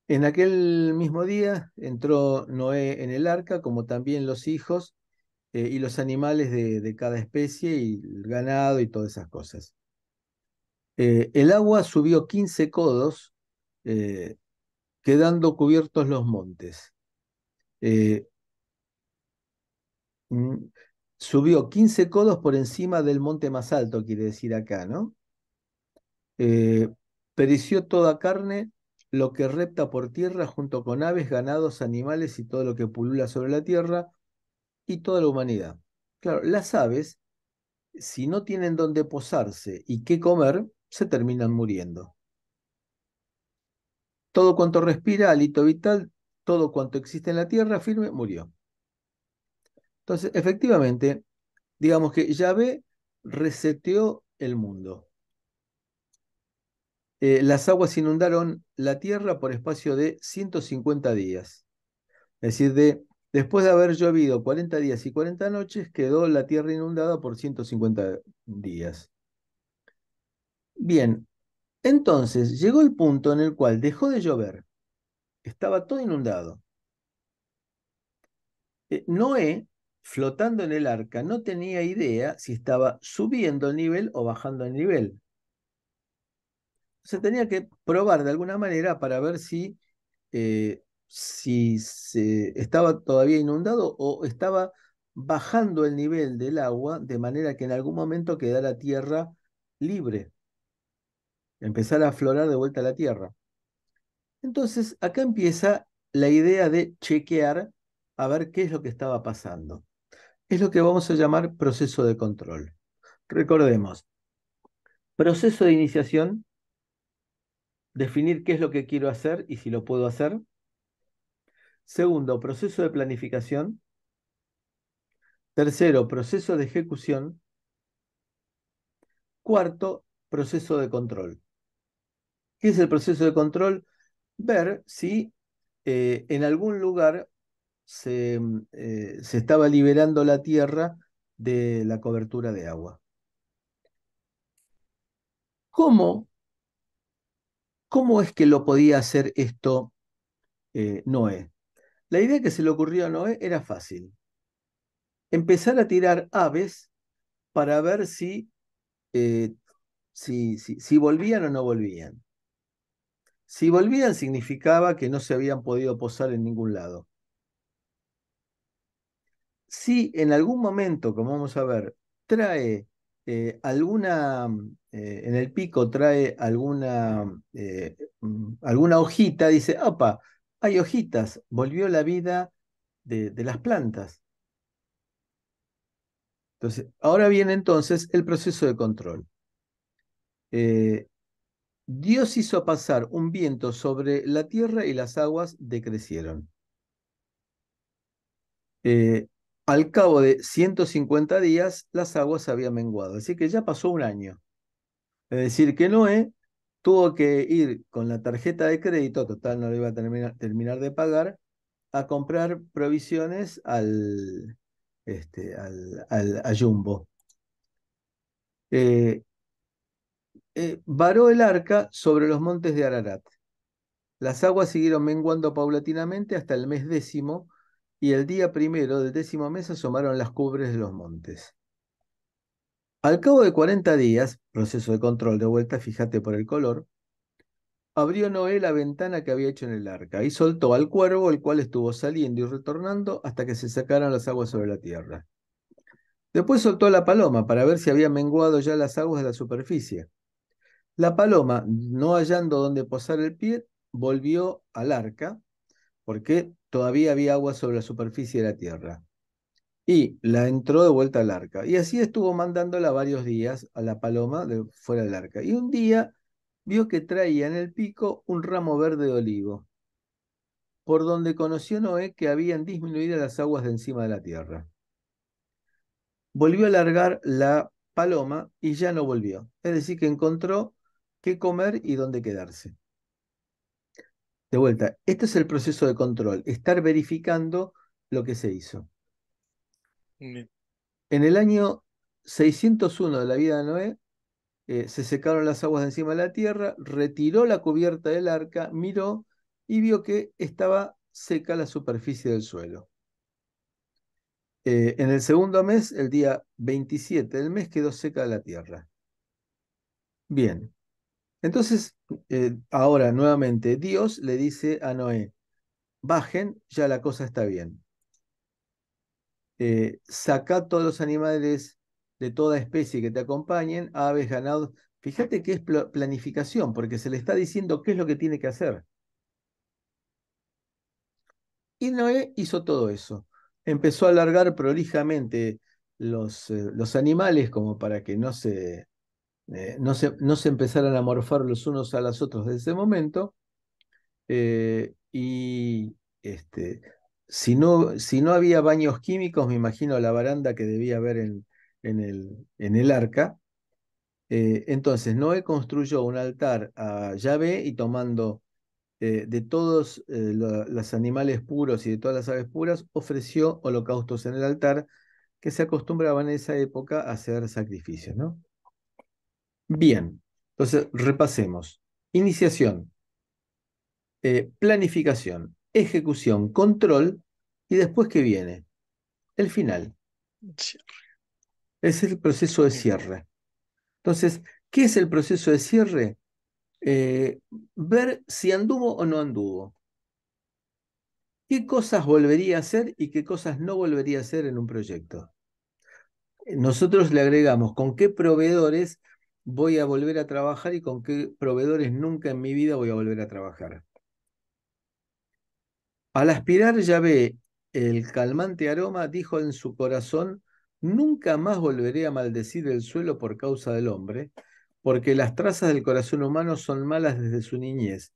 En aquel mismo día entró Noé en el arca, como también los hijos y los animales de cada especie y el ganado y todas esas cosas. El agua subió 15 codos, eh, quedando cubiertos los montes. Eh, mm, Subió 15 codos por encima del monte más alto, quiere decir acá, ¿no? Eh, Pereció toda carne, lo que repta por tierra, junto con aves, ganados, animales y todo lo que pulula sobre la tierra, y toda la humanidad. Claro, las aves, si no tienen dónde posarse y qué comer, se terminan muriendo. Todo cuanto respira, hálito vital, todo cuanto existe en la tierra firme, murió. Entonces, efectivamente, digamos que Yahvé reseteó el mundo. Las aguas inundaron la tierra por espacio de 150 días. Es decir, después de haber llovido 40 días y 40 noches, quedó la tierra inundada por 150 días. Bien, entonces llegó el punto en el cual dejó de llover, estaba todo inundado. Noé, flotando en el arca, no tenía idea si estaba subiendo el nivel o bajando el nivel. Se tenía que probar de alguna manera para ver si se estaba todavía inundado o estaba bajando el nivel del agua de manera que en algún momento quedara tierra libre, empezara a aflorar de vuelta la tierra. Entonces, acá empieza la idea de chequear a ver qué es lo que estaba pasando. Es lo que vamos a llamar proceso de control. Recordemos, proceso de iniciación, definir qué es lo que quiero hacer y si lo puedo hacer. Segundo, proceso de planificación. Tercero, proceso de ejecución. Cuarto, proceso de control. ¿Qué es el proceso de control? Ver si en algún lugar se estaba liberando la tierra de la cobertura de agua. ¿Cómo, cómo es que lo podía hacer esto Noé? La idea que se le ocurrió a Noé era fácil. Empezar a tirar aves para ver eh, si volvían o no volvían. Si volvían significaba que no se habían podido posar en ningún lado. Si en algún momento, como vamos a ver, trae en el pico trae alguna hojita, dice, opa, hay hojitas, volvió la vida de las plantas. Entonces, ahora viene entonces el proceso de control. Eh, Dios hizo pasar un viento sobre la tierra y las aguas decrecieron. Eh, Al cabo de 150 días, las aguas habían menguado, así que ya pasó un año. Es decir, que Noé tuvo que ir con la tarjeta de crédito, total no lo iba a terminar de pagar, a comprar provisiones a Jumbo. Eh, Varó el arca sobre los montes de Ararat. Las aguas siguieron menguando paulatinamente hasta el mes décimo, y el día primero del décimo mes asomaron las cumbres de los montes. Al cabo de 40 días, proceso de control de vuelta, fíjate por el color, abrió Noé la ventana que había hecho en el arca y soltó al cuervo, el cual estuvo saliendo y retornando hasta que se sacaron las aguas sobre la tierra. Después soltó a la paloma para ver si había menguado ya las aguas de la superficie. La paloma, no hallando dónde posar el pie, volvió al arca porque todavía había agua sobre la superficie de la tierra. y la entró de vuelta al arca. Y así estuvo mandándola varios días a la paloma de fuera del arca. Y un día vio que traía en el pico un ramo verde de olivo, por donde conoció Noé que habían disminuido las aguas de encima de la tierra. Volvió a largar la paloma y ya no volvió. Es decir, que encontró qué comer y dónde quedarse. De vuelta, este es el proceso de control, estar verificando lo que se hizo. Bien. En el año 601 de la vida de Noé, se secaron las aguas de encima de la tierra, retiró la cubierta del arca, miró y vio que estaba seca la superficie del suelo. En el segundo mes, el día 27 del mes, quedó seca la tierra. Bien, entonces, ahora nuevamente, Dios le dice a Noé, bajen, ya la cosa está bien. Saca todos los animales de toda especie que te acompañen, aves, ganados. Fíjate que es planificación, porque se le está diciendo qué es lo que tiene que hacer. Y Noé hizo todo eso. Empezó a alargar prolijamente los animales como para que no se empezaran a morfar los unos a los otros desde ese momento. Y este, si no había baños químicos, me imagino la baranda que debía haber en el arca. Entonces Noé construyó un altar a Yahvé y tomando de todos los animales puros y de todas las aves puras, ofreció holocaustos en el altar que se acostumbraban en esa época a hacer sacrificios, ¿no? Bien, entonces repasemos. Iniciación, planificación, ejecución, control y después ¿qué viene? El final. Sí. Es el proceso de Bien. cierre. Entonces, ¿qué es el proceso de cierre? Eh, Ver si anduvo o no anduvo. ¿Qué cosas volvería a hacer y qué cosas no volvería a hacer en un proyecto? Nosotros le agregamos con qué proveedores voy a volver a trabajar y con qué proveedores nunca en mi vida voy a volver a trabajar. Al aspirar Yahvé el calmante aroma, dijo en su corazón, nunca más volveré a maldecir el suelo por causa del hombre, porque las trazas del corazón humano son malas desde su niñez,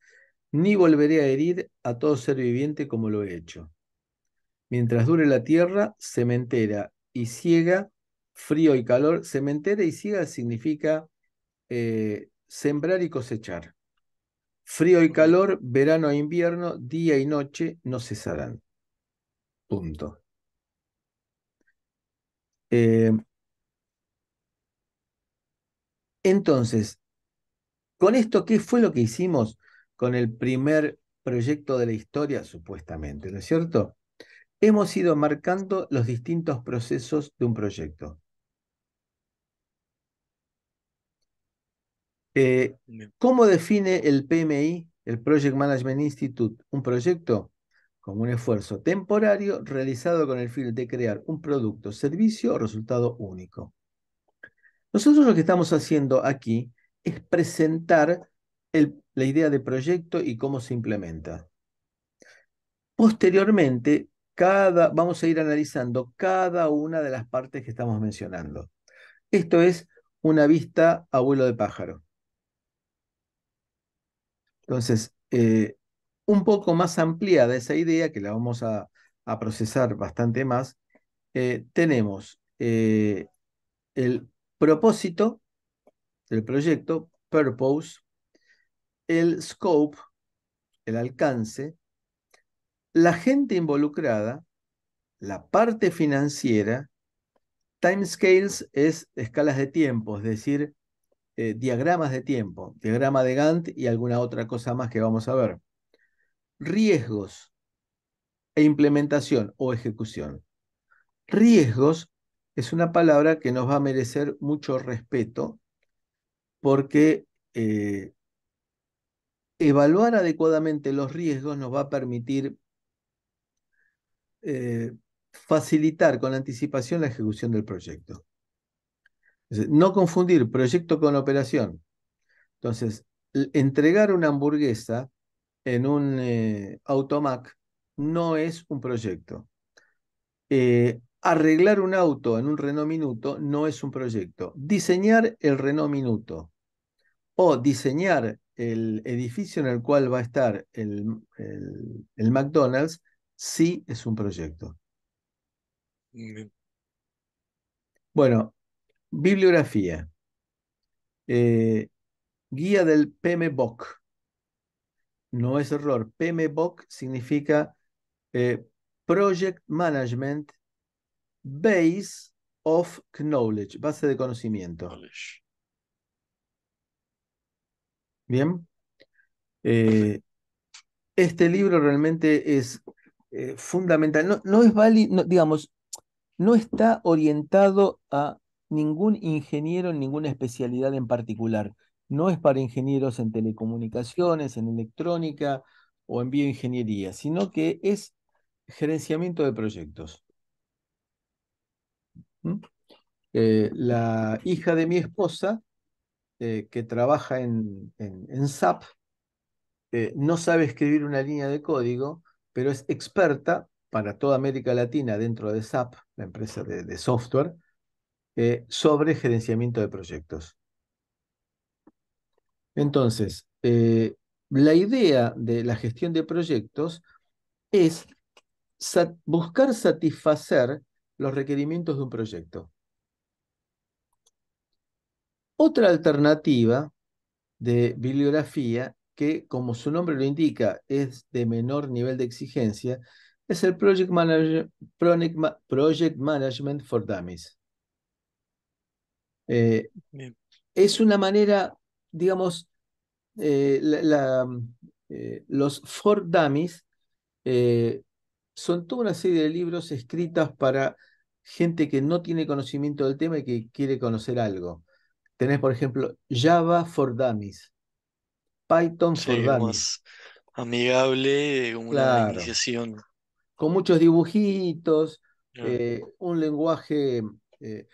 ni volveré a herir a todo ser viviente como lo he hecho. Mientras dure la tierra, sementera y siega, frío y calor. Sementera y siega significa sembrar y cosechar. Frío y Bien. calor, verano e invierno, día y noche no cesarán. Punto. Eh, entonces, con esto, ¿qué fue lo que hicimos con el primer proyecto de la historia? Supuestamente, ¿no es cierto? Hemos ido marcando los distintos procesos de un proyecto. Eh, Bien. ¿Cómo define el PMI, el Project Management Institute, un proyecto? Como un esfuerzo temporario realizado con el fin de crear un producto, servicio o resultado único. Nosotros lo que estamos haciendo aquí es presentar la idea de proyecto y cómo se implementa. Posteriormente, vamos a ir analizando cada una de las partes que estamos mencionando. Esto es una vista a vuelo de pájaro. Entonces, un poco más ampliada esa idea, que la vamos a procesar bastante más, tenemos el propósito del proyecto, purpose, el scope, el alcance, la gente involucrada, la parte financiera, timescales es escalas de tiempo, es decir, diagramas de tiempo, diagrama de Gantt y alguna otra cosa más que vamos a ver. Riesgos e implementación o ejecución. Riesgos es una palabra que nos va a merecer mucho respeto porque evaluar adecuadamente los riesgos nos va a permitir eh, facilitar con anticipación la ejecución del proyecto. No confundir proyecto con operación. Entonces, entregar una hamburguesa en un automac no es un proyecto. Arreglar un auto en un Renault Minuto no es un proyecto. Diseñar el Renault Minuto o diseñar el edificio en el cual va a estar el McDonald's sí es un proyecto. Bien. Bueno, bibliografía. Eh, Guía del PMBOK. No es error. PMBOK significa eh, Project Management Base of Knowledge, base de conocimiento. Knowledge. Bien. Perfecto. Eh, este libro realmente es fundamental. No, no es válido, digamos, no está orientado a ningún ingeniero en ninguna especialidad en particular. No es para ingenieros en telecomunicaciones, en electrónica o en bioingeniería, sino que es gerenciamiento de proyectos. ¿Mm? La hija de mi esposa, que trabaja en SAP, no sabe escribir una línea de código, pero es experta para toda América Latina dentro de SAP, la empresa de software, sobre gerenciamiento de proyectos. Entonces, la idea de la gestión de proyectos es buscar satisfacer los requerimientos de un proyecto. Otra alternativa de bibliografía, que como su nombre lo indica, es de menor nivel de exigencia, es el Project Management for Dummies. Eh, Bien. es una manera, digamos, los For Dummies eh, son toda una serie de libros escritas para gente que no tiene conocimiento del tema y que quiere conocer algo. Tenés, por ejemplo, Java for Dummies, Python for Sí, Dummies. más amigable, como una Claro, iniciación. con muchos dibujitos, Claro. un lenguaje, eh,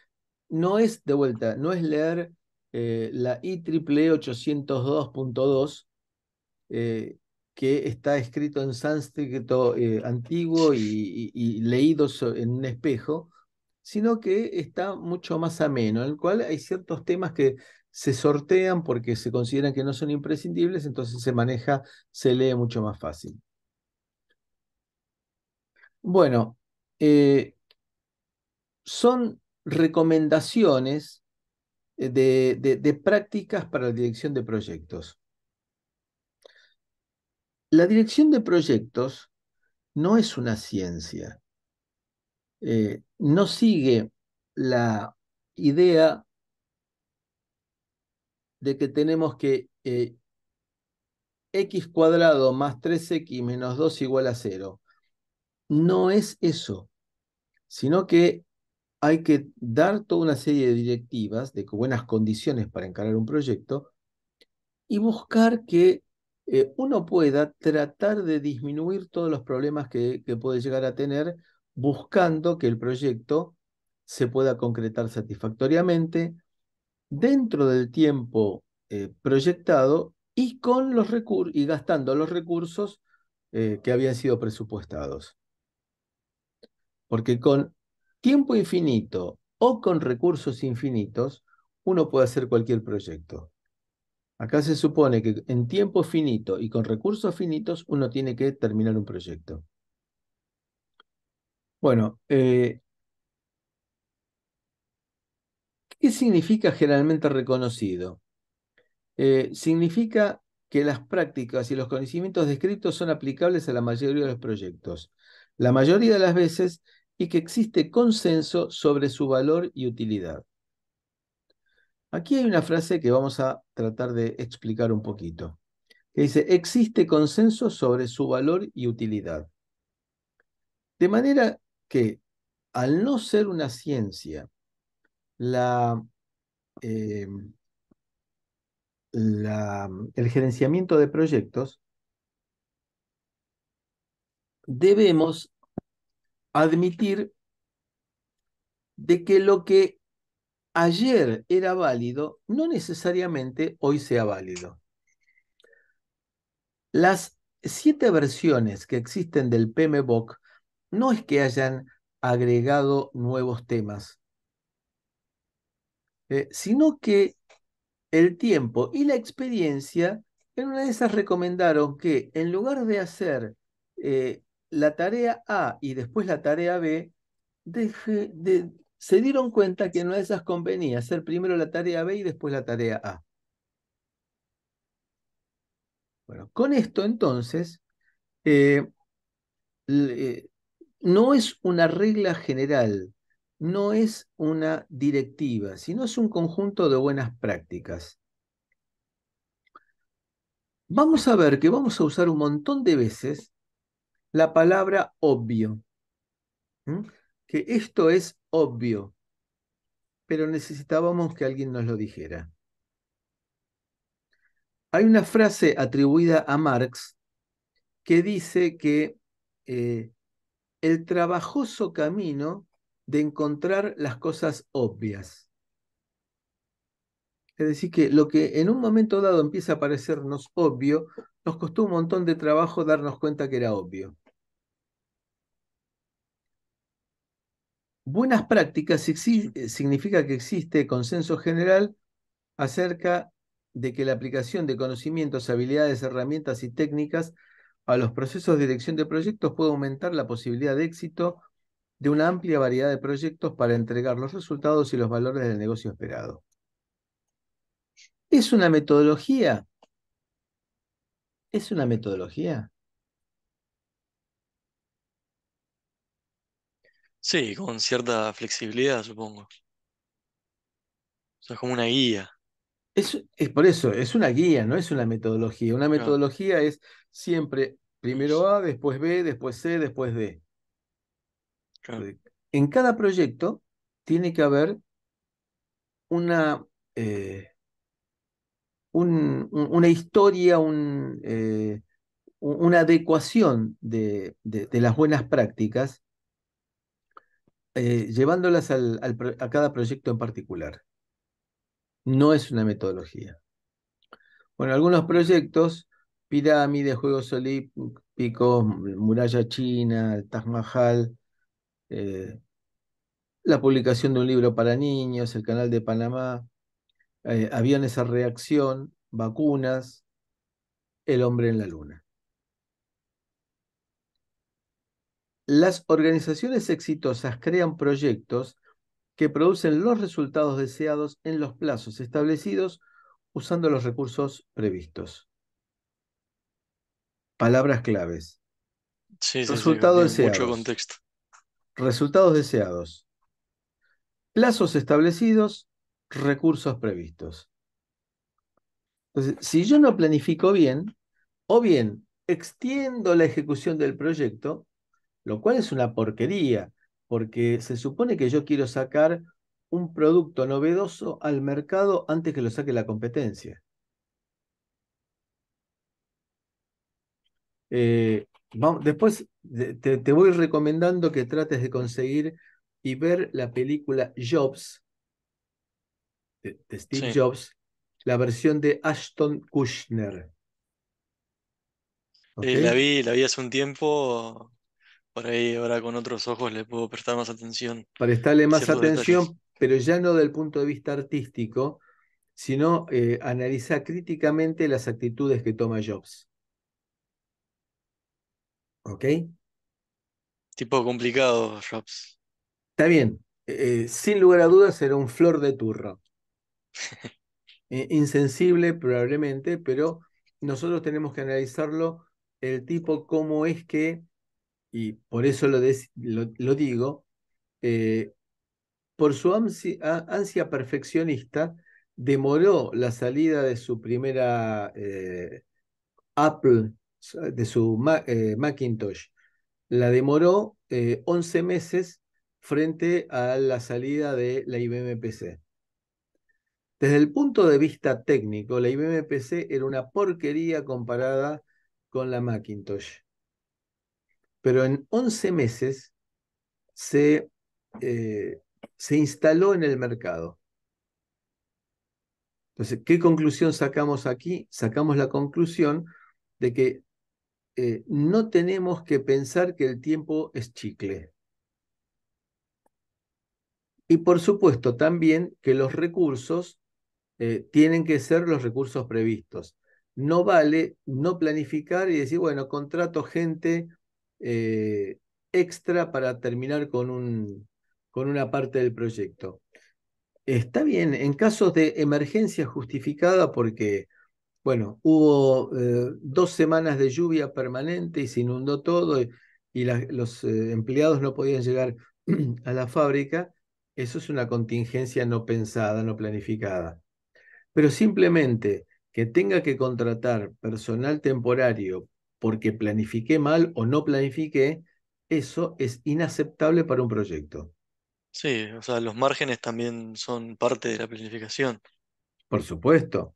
no es de vuelta, no es leer la IEEE 802.2, eh, que está escrito en sánscrito antiguo y leído en un espejo, sino que está mucho más ameno, en el cual hay ciertos temas que se sortean porque se consideran que no son imprescindibles, entonces se maneja, se lee mucho más fácil. Bueno, eh, son recomendaciones de prácticas para la dirección de proyectos. La dirección de proyectos no es una ciencia. No sigue la idea de que tenemos que x cuadrado más 3x menos 2 igual a cero. No es eso, sino que hay que dar toda una serie de directivas, de buenas condiciones para encarar un proyecto, y buscar que uno pueda tratar de disminuir todos los problemas que puede llegar a tener, buscando que el proyecto se pueda concretar satisfactoriamente dentro del tiempo proyectado y y gastando los recursos que habían sido presupuestados. Porque con tiempo infinito o con recursos infinitos, uno puede hacer cualquier proyecto. Acá se supone que en tiempo finito y con recursos finitos uno tiene que terminar un proyecto. Bueno, ¿qué significa generalmente reconocido? Significa que las prácticas y los conocimientos descritos son aplicables a la mayoría de los proyectos, la mayoría de las veces, y que existe consenso sobre su valor y utilidad. Aquí hay una frase que vamos a tratar de explicar un poquito, que dice, existe consenso sobre su valor y utilidad. De manera que, al no ser una ciencia, la, eh, el gerenciamiento de proyectos, debemos admitir de que lo que ayer era válido no necesariamente hoy sea válido. Las 7 versiones que existen del PMBOK no es que hayan agregado nuevos temas, sino que el tiempo y la experiencia, en una de esas recomendaron que en lugar de hacer la tarea A y después la tarea B, se dieron cuenta que en una de esas convenía hacer primero la tarea B y después la tarea A. Bueno, con esto entonces, eh, eh, no es una regla general, no es una directiva, sino es un conjunto de buenas prácticas. Vamos a ver que vamos a usar un montón de veces la palabra obvio. ¿Mm? Que esto es obvio, pero necesitábamos que alguien nos lo dijera. Hay una frase atribuida a Marx que dice que eh, el trabajoso camino de encontrar las cosas obvias. Es decir, que lo que en un momento dado empieza a parecernos obvio, nos costó un montón de trabajo darnos cuenta que era obvio. Buenas prácticas significa que existe consenso general acerca de que la aplicación de conocimientos, habilidades, herramientas y técnicas a los procesos de dirección de proyectos puede aumentar la posibilidad de éxito de una amplia variedad de proyectos para entregar los resultados y los valores del negocio esperado. ¿Es una metodología? ¿Es una metodología? Sí, con cierta flexibilidad, supongo. O sea, es como una guía. Es por eso, es una guía, no es una metodología. Una Claro, metodología es siempre primero A, después B, después C, después D. claro. En cada proyecto tiene que haber una, eh, una historia, una adecuación de las buenas prácticas, llevándolas a cada proyecto en particular. No es una metodología. Bueno, algunos proyectos, pirámides, Juegos Olímpicos, Muralla China, el Taj Mahal, eh, la publicación de un libro para niños, el Canal de Panamá, aviones a reacción, vacunas, el hombre en la luna. Las organizaciones exitosas crean proyectos que producen los resultados deseados en los plazos establecidos usando los recursos previstos. Mm. Palabras claves. Sí, sí, sí, Resultados tiene mucho deseados. contexto. Resultados deseados. Plazos establecidos, recursos previstos. Entonces, si yo no planifico bien, o bien extiendo la ejecución del proyecto, lo cual es una porquería, porque se supone que yo quiero sacar un producto novedoso al mercado antes que lo saque la competencia. Después te voy recomendando que trates de conseguir y ver la película Jobs, de Steve Sí. Jobs, la versión de Ashton Kutcher. ¿Ok? La vi hace un tiempo. Por ahí ahora con otros ojos le puedo prestar más atención Prestarle a más ciertos detalles. atención, pero ya no del punto de vista artístico, sino analizar críticamente las actitudes que toma Jobs. ¿Ok? Tipo complicado, Jobs. Está bien. Sin lugar a dudas será un flor de turro. Insensible probablemente, pero nosotros tenemos que analizarlo el tipo cómo es que, y por eso lo digo, eh, por su ansia perfeccionista, demoró la salida de su primera Apple, de su Macintosh. La demoró 11 meses frente a la salida de la IBM PC. Desde el punto de vista técnico, la IBM PC era una porquería comparada con la Macintosh. Pero en 11 meses se, eh, se instaló en el mercado. Entonces, ¿qué conclusión sacamos aquí? Sacamos la conclusión de que no tenemos que pensar que el tiempo es chicle. Y por supuesto también que los recursos tienen que ser los recursos previstos. No vale no planificar y decir, bueno, contrato gente eh, extra para terminar con una parte del proyecto. Está bien, en casos de emergencia justificada porque, bueno, hubo 2 semanas de lluvia permanente y se inundó todo y los empleados no podían llegar a la fábrica, eso es una contingencia no pensada, no planificada. Pero simplemente que tenga que contratar personal temporario porque planifiqué mal o no planifiqué, eso es inaceptable para un proyecto. Sí, o sea, los márgenes también son parte de la planificación. Por supuesto,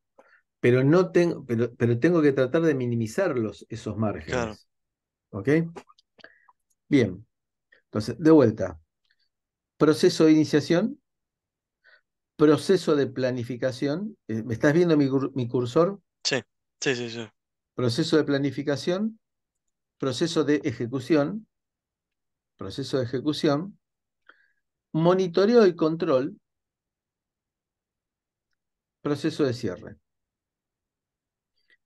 pero, no tengo, pero tengo que tratar de minimizarlos, esos Claro, márgenes. ¿Ok? Bien, entonces, de vuelta, proceso de iniciación, proceso de planificación. ¿Me estás viendo mi cursor? sí, sí, sí, sí. Proceso de planificación, proceso de ejecución, monitoreo y control, proceso de cierre.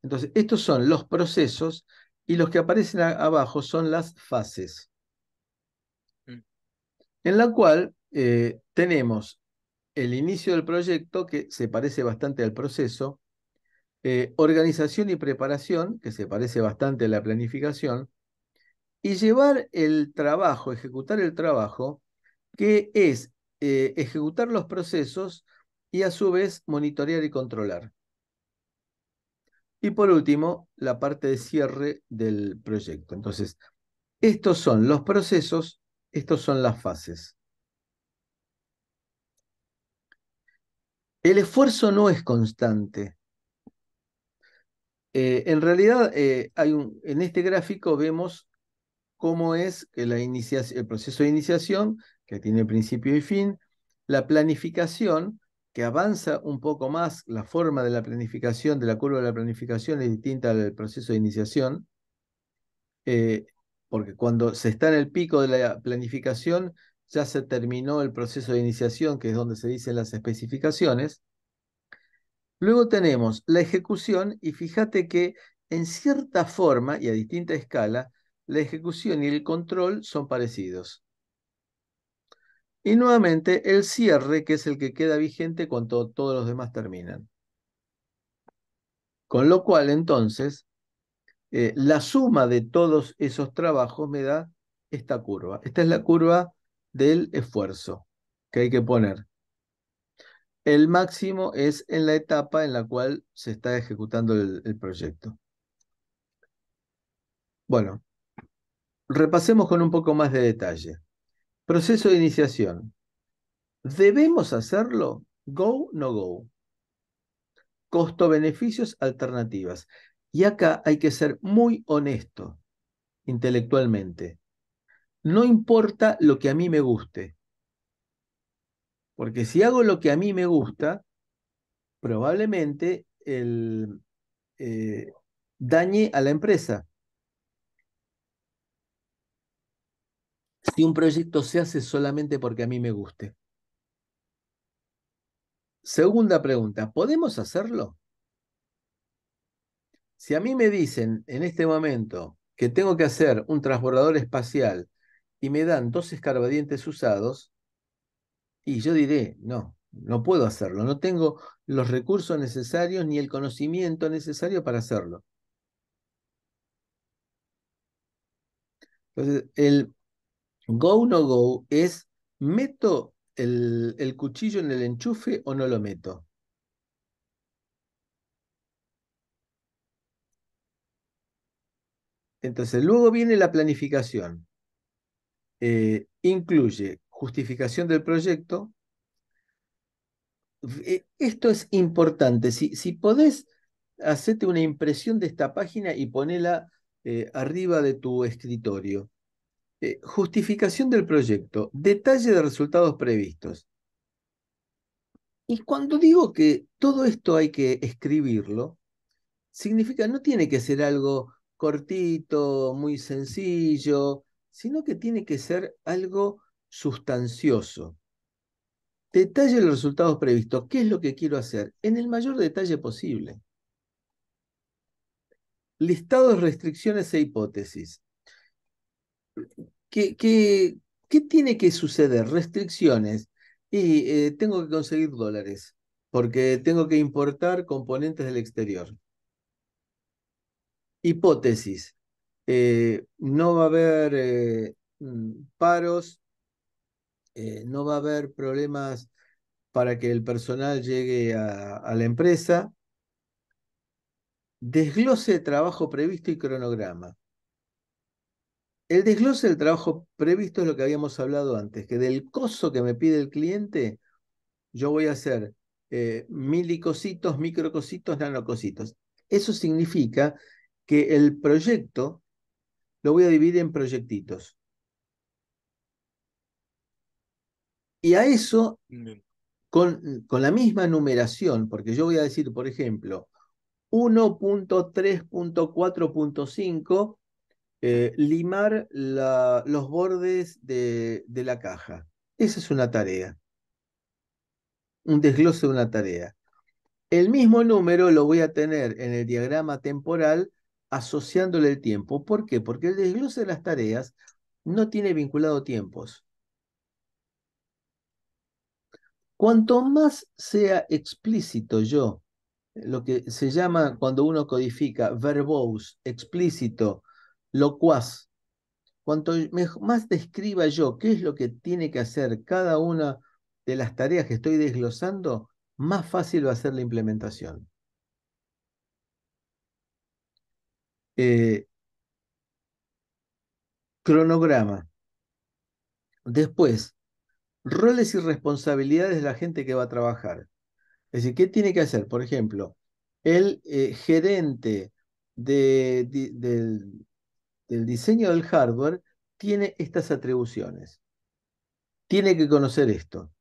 Entonces, estos son los procesos y los que aparecen abajo son las fases, Mm. en la cual tenemos el inicio del proyecto, que se parece bastante al proceso, organización y preparación, que se parece bastante a la planificación, y llevar el trabajo, ejecutar el trabajo, que es ejecutar los procesos y a su vez monitorear y controlar. Y por último, la parte de cierre del proyecto. Entonces, estos son los procesos, estos son las fases. El esfuerzo no es constante. En realidad, en este gráfico vemos cómo es que el proceso de iniciación, que tiene principio y fin, la planificación, que avanza un poco más, la forma de la planificación, de la curva de la planificación es distinta al proceso de iniciación, eh, porque cuando se está en el pico de la planificación, ya se terminó el proceso de iniciación, que es donde se dicen las especificaciones. Luego tenemos la ejecución y fíjate que en cierta forma y a distinta escala, la ejecución y el control son parecidos. Y nuevamente el cierre, que es el que queda vigente cuando todos los demás terminan. Con lo cual, entonces, la suma de todos esos trabajos me da esta curva. Esta es la curva del esfuerzo que hay que poner. El máximo es en la etapa en la cual se está ejecutando el proyecto. Bueno, repasemos con un poco más de detalle. Proceso de iniciación. ¿Debemos hacerlo? Go, no go. Costo-beneficios, alternativas. Y acá hay que ser muy honesto intelectualmente. No importa lo que a mí me guste, porque si hago lo que a mí me gusta, probablemente eh, dañe a la empresa. Si un proyecto se hace solamente porque a mí me guste. Segunda pregunta, ¿podemos hacerlo? Si a mí me dicen en este momento que tengo que hacer un transbordador espacial y me dan 2 escarbadientes usados, y yo diré, no, no puedo hacerlo, no tengo los recursos necesarios ni el conocimiento necesario para hacerlo. Entonces, el go no go es, ¿meto el cuchillo en el enchufe o no lo meto? Entonces, luego viene la planificación. Incluye justificación del proyecto. Esto es importante. Si podés, hacete una impresión de esta página y ponela arriba de tu escritorio. Justificación del proyecto. Detalle de resultados previstos. Y cuando digo que todo esto hay que escribirlo, significa no tiene que ser algo cortito, muy sencillo, sino que tiene que ser algo sustancioso. Detalle los resultados previstos. ¿Qué es lo que quiero hacer? En el mayor detalle posible. Listados, restricciones e hipótesis. ¿Qué, qué, qué tiene que suceder? Restricciones. Y tengo que conseguir dólares, porque tengo que importar componentes del exterior. Hipótesis. No va a haber paros, no va a haber problemas para que el personal llegue a la empresa. Desglose de trabajo previsto y cronograma. El desglose del trabajo previsto es lo que habíamos hablado antes, que del coso que me pide el cliente, yo voy a hacer milicositos, microcositos, nanocositos. Eso significa que el proyecto lo voy a dividir en proyectitos. Y a eso, Bien. con la misma numeración, porque yo voy a decir, por ejemplo, 1.3.4.5, limar los bordes de la caja. Esa es una tarea, un desglose de una tarea. El mismo número lo voy a tener en el diagrama temporal asociándole el tiempo. ¿Por qué? Porque el desglose de las tareas no tiene vinculado tiempos. Cuanto más sea explícito yo, lo que se llama cuando uno codifica verbose, explícito, locuaz, cuanto más describa yo qué es lo que tiene que hacer cada una de las tareas que estoy desglosando, más fácil va a ser la implementación. Eh, Cronograma. Después, roles y responsabilidades de la gente que va a trabajar. Es decir, ¿qué tiene que hacer? Por ejemplo, el gerente del diseño del hardware tiene estas atribuciones. Tiene que conocer esto.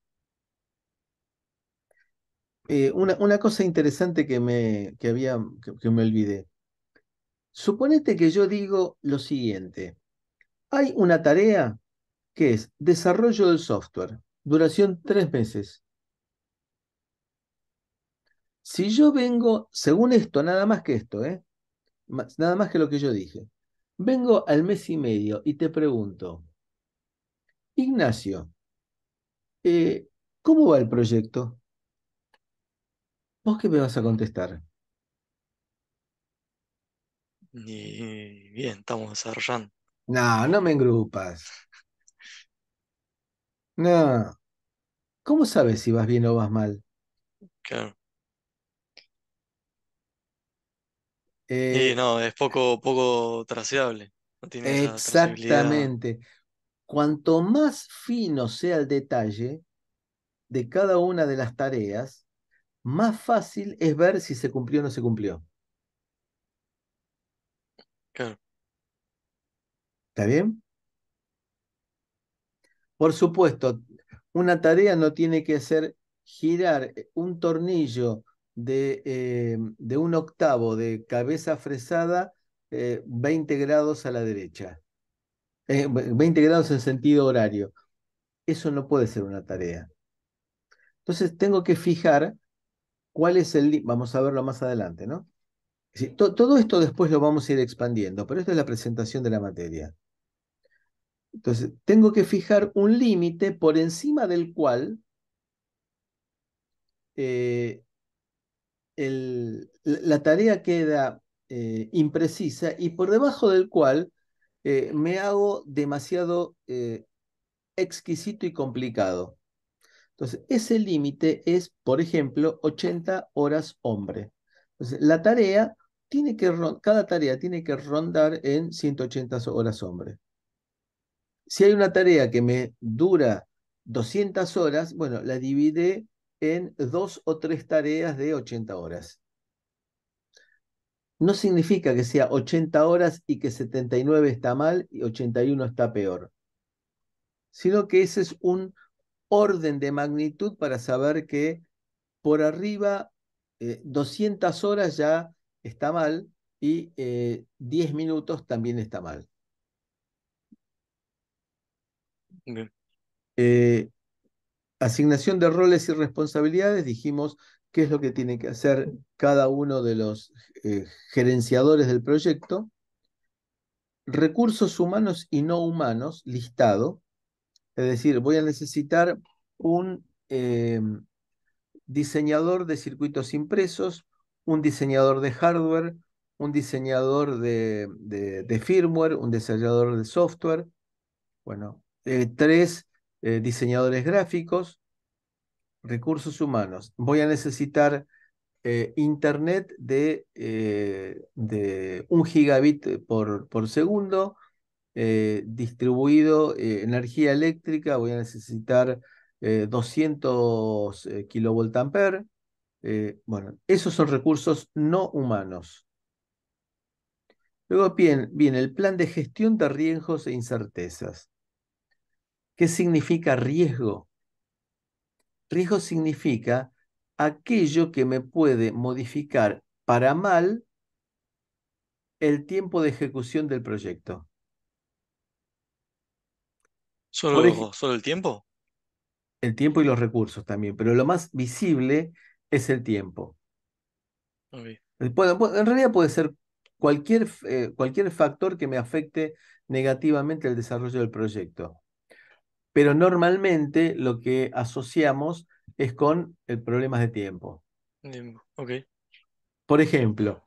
Una cosa interesante que me olvidé. Suponete que yo digo lo siguiente. Hay una tarea que es desarrollo del software. Duración 3 meses. Si yo vengo, según esto, nada más que esto, nada más que lo que yo dije, vengo al mes y medio y te pregunto, Ignacio, eh, ¿cómo va el proyecto? ¿Vos qué me vas a contestar? Y bien, estamos desarrollando. No, no me engrupas. No, ¿cómo sabes si vas bien o vas mal? Claro. Y Eh, no, es poco traceable. No tiene esa trazabilidad. exactamente. Cuanto más fino sea el detalle de cada una de las tareas, más fácil es ver si se cumplió o no se cumplió. Claro, ¿Está bien? Por supuesto, una tarea no tiene que ser girar un tornillo de un octavo de cabeza fresada 20 grados a la derecha. 20 grados en sentido horario. Eso no puede ser una tarea. Entonces tengo que fijar cuál es vamos a verlo más adelante, ¿no? Es decir, todo esto después lo vamos a ir expandiendo, pero esto es la presentación de la materia. Entonces, tengo que fijar un límite por encima del cual eh, la tarea queda imprecisa y por debajo del cual me hago demasiado exquisito y complicado. Entonces, ese límite es, por ejemplo, 80 horas hombre. Entonces, cada tarea tiene que rondar en 180 horas hombre. Si hay una tarea que me dura 200 horas, bueno, la divide en 2 o 3 tareas de 80 horas. No significa que sea 80 horas y que 79 está mal y 81 está peor, sino que ese es un orden de magnitud para saber que por arriba 200 horas ya está mal y 10 minutos también está mal. bien. Eh, Asignación de roles y responsabilidades, dijimos qué es lo que tiene que hacer cada uno de los gerenciadores del proyecto. Recursos humanos y no humanos, listado. Es decir, voy a necesitar un diseñador de circuitos impresos, un diseñador de hardware, un diseñador de firmware, un diseñador de software, bueno, tres diseñadores gráficos, recursos humanos. Voy a necesitar internet de 1 gigabit por segundo, distribuido energía eléctrica, voy a necesitar 200 kilovoltampere. Bueno, esos son recursos no humanos. Luego viene el plan de gestión de riesgos e incertezas. ¿Qué significa riesgo? Riesgo significa aquello que me puede modificar para mal el tiempo de ejecución del proyecto. Por ejemplo, ¿Solo el tiempo? el tiempo y los recursos también, pero lo más visible es el tiempo. Ok. En realidad puede ser cualquier factor que me afecte negativamente el desarrollo del proyecto, pero normalmente lo que asociamos es con el problemas de tiempo. Ok. Por ejemplo,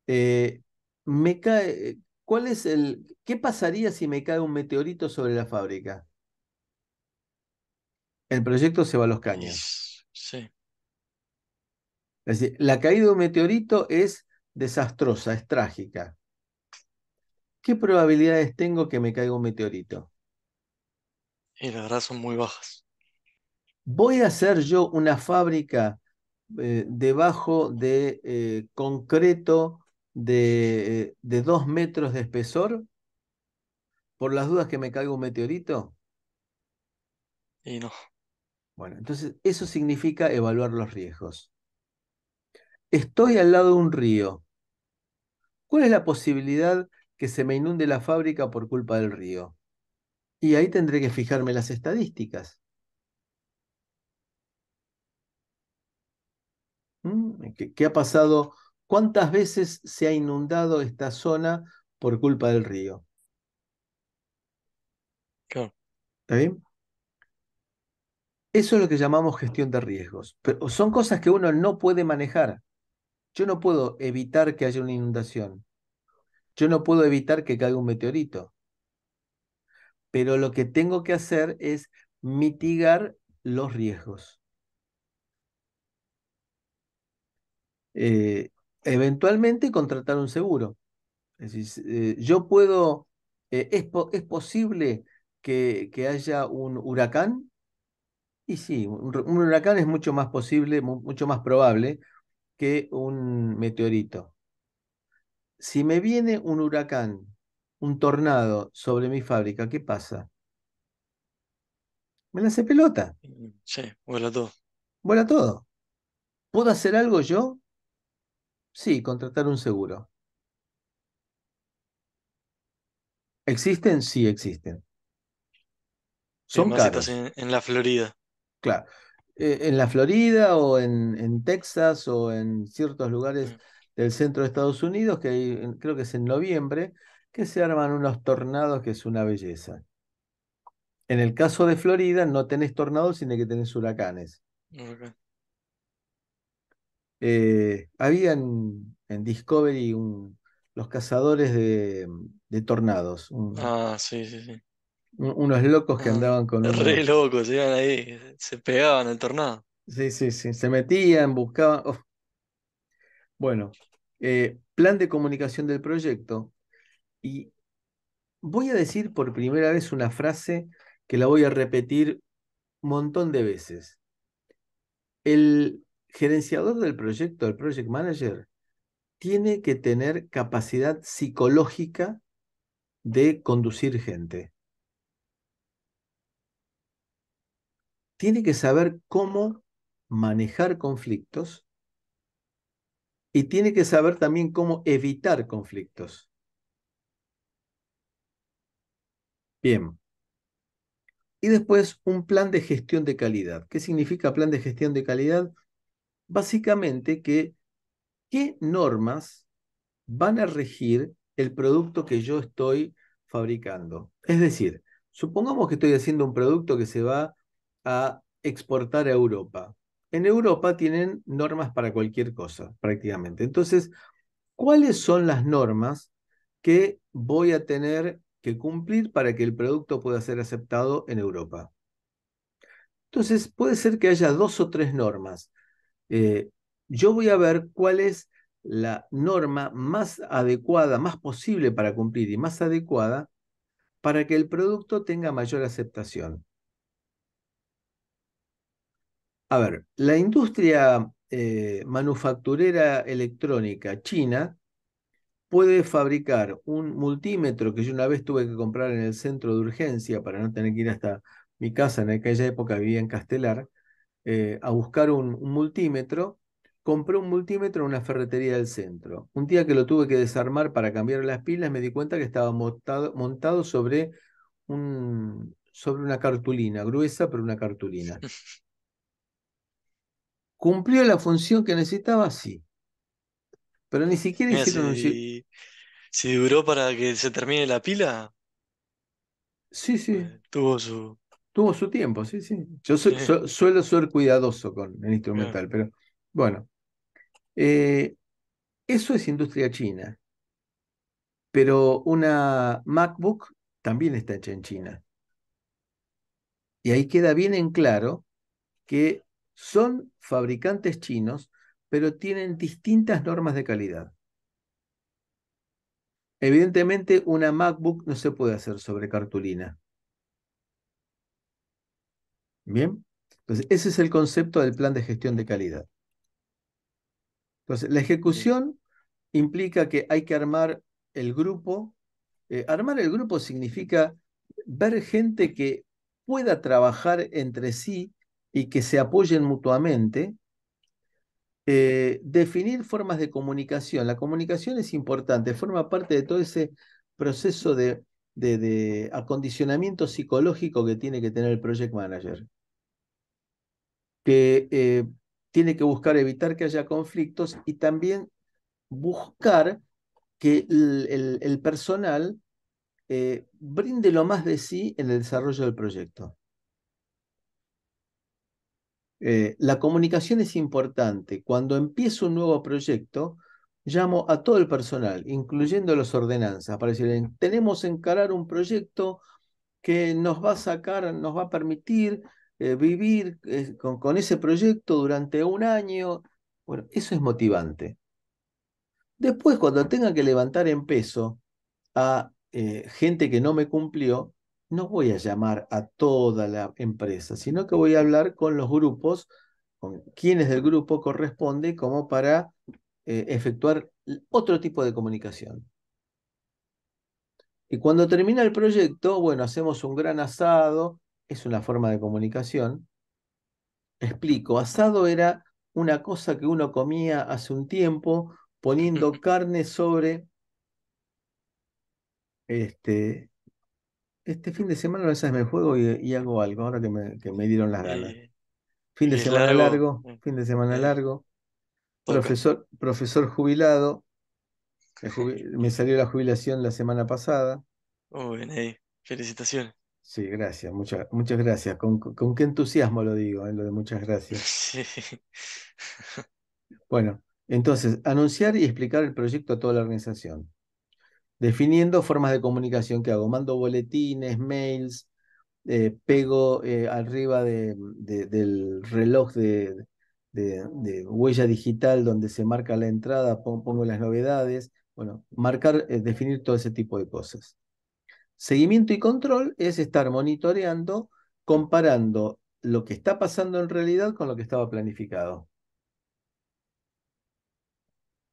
eh, me cae, ¿qué pasaría si me cae un meteorito sobre la fábrica? El proyecto se va a los caños. Sí. Es decir, la caída de un meteorito es desastrosa, es trágica. ¿Qué probabilidades tengo que me caiga un meteorito? Y la verdad son muy bajas. ¿Voy a hacer yo una fábrica debajo de concreto de 2 metros de espesor por las dudas que me caiga un meteorito? Y no. Bueno, entonces eso significa evaluar los riesgos. Estoy al lado de un río. ¿Cuál es la posibilidad que se me inunde la fábrica por culpa del río? Y ahí tendré que fijarme las estadísticas. ¿Qué ha pasado? ¿Cuántas veces se ha inundado esta zona por culpa del río? Claro. ¿Está bien? Eso es lo que llamamos gestión de riesgos. Pero son cosas que uno no puede manejar. Yo no puedo evitar que haya una inundación. Yo no puedo evitar que caiga un meteorito. Pero lo que tengo que hacer es mitigar los riesgos. Eh, Eventualmente contratar un seguro. Es decir, yo puedo, es posible que haya un huracán. Y sí, un huracán es mucho más posible, mucho más probable que un meteorito. Si me viene un huracán, un tornado sobre mi fábrica, ¿qué pasa? Me la hace pelota, Sí, vuela todo. vuela todo. ¿Puedo hacer algo yo? Sí, contratar un seguro. ¿Existen? Sí, existen. Y Son más si estás caros, en la Florida. claro. En la Florida o en Texas o en ciertos lugares Mm. del centro de Estados Unidos, que creo que es en noviembre, que se arman unos tornados que es una belleza. En el caso de Florida no tenés tornados, sino que tenés huracanes. Ok. Había en Discovery los cazadores de tornados, Ah, sí, sí, sí. unos locos que Ah, andaban con re unos... locos, iban ahí, se pegaban el tornado. Sí, sí, sí, se metían, buscaban... oh. Bueno, plan de comunicación del proyecto. Y voy a decir por primera vez una frase que la voy a repetir un montón de veces. El gerenciador del proyecto, el project manager, tiene que tener capacidad psicológica de conducir gente. Tiene que saber cómo manejar conflictos y tiene que saber también cómo evitar conflictos. Bien, Y después un plan de gestión de calidad. ¿Qué significa plan de gestión de calidad? Básicamente que qué normas van a regir el producto que yo estoy fabricando. Es decir, supongamos que estoy haciendo un producto que se va a exportar a Europa. En Europa tienen normas para cualquier cosa, prácticamente. Entonces, ¿cuáles son las normas que voy a tener que cumplir para que el producto pueda ser aceptado en Europa? Entonces, puede ser que haya dos o tres normas. eh, yo voy a ver cuál es la norma más adecuada, más posible para cumplir y más adecuada para que el producto tenga mayor aceptación. A ver, la industria manufacturera electrónica china puede fabricar un multímetro que yo una vez tuve que comprar en el centro de urgencia para no tener que ir hasta mi casa. En aquella época vivía en Castelar, a buscar un multímetro. Compré un multímetro en una ferretería del centro. Un día que lo tuve que desarmar para cambiar las pilas, me di cuenta que estaba montado sobre una cartulina, gruesa, pero una cartulina. ¿Cumplió la función que necesitaba? Sí, pero ni siquiera Mira, hicieron un... si duró para que se termine la pila, Sí, sí, tuvo su... tuvo su tiempo, sí, sí. Yo Sí, suelo ser cuidadoso con el claro. instrumental, pero bueno, eh, eso es industria china. Pero una MacBook también está hecha en China. Y ahí queda bien en claro que son fabricantes chinos, pero tienen distintas normas de calidad. Evidentemente, una MacBook no se puede hacer sobre cartulina. Bien, entonces ese es el concepto del plan de gestión de calidad. Entonces, la Bien. ejecución implica que hay que armar el grupo. Armar el grupo significa ver gente que pueda trabajar entre sí y que se apoyen mutuamente. Definir formas de comunicación. La comunicación es importante, forma parte de todo ese proceso de acondicionamiento psicológico que tiene que tener el project manager, que tiene que buscar evitar que haya conflictos y también buscar que el personal brinde lo más de sí en el desarrollo del proyecto. La comunicación es importante. Cuando empiezo un nuevo proyecto, llamo a todo el personal, incluyendo las ordenanzas, para decirles, tenemos que encarar un proyecto que nos va a sacar, nos va a permitir vivir con ese proyecto durante un año. Bueno, eso es motivante. Después, cuando tenga que levantar en peso a gente que no me cumplió, no voy a llamar a toda la empresa, sino que voy a hablar con los grupos, con quienes del grupo corresponde, como para efectuar otro tipo de comunicación. Y cuando termina el proyecto, bueno, hacemos un gran asado, es una forma de comunicación. Explico, asado era una cosa que uno comía hace un tiempo, poniendo carne sobre este, este fin de semana, a veces me juego y hago algo, ahora que me dieron las ganas. Eh, Fin y de es semana largo, largo, fin de semana eh, largo. toca. Profesor jubilado. Me salió la jubilación la semana pasada. Muy bien, ahí. Felicitaciones. Sí, gracias, muchas gracias. Con qué entusiasmo lo digo, lo de muchas gracias. Sí. Bueno, entonces, anunciar y explicar el proyecto a toda la organización. Definiendo formas de comunicación que hago. Mando boletines, mails, pego arriba del reloj de huella digital donde se marca la entrada, pongo las novedades. Bueno, marcar, definir todo ese tipo de cosas. Seguimiento y control es estar monitoreando, comparando lo que está pasando en realidad con lo que estaba planificado.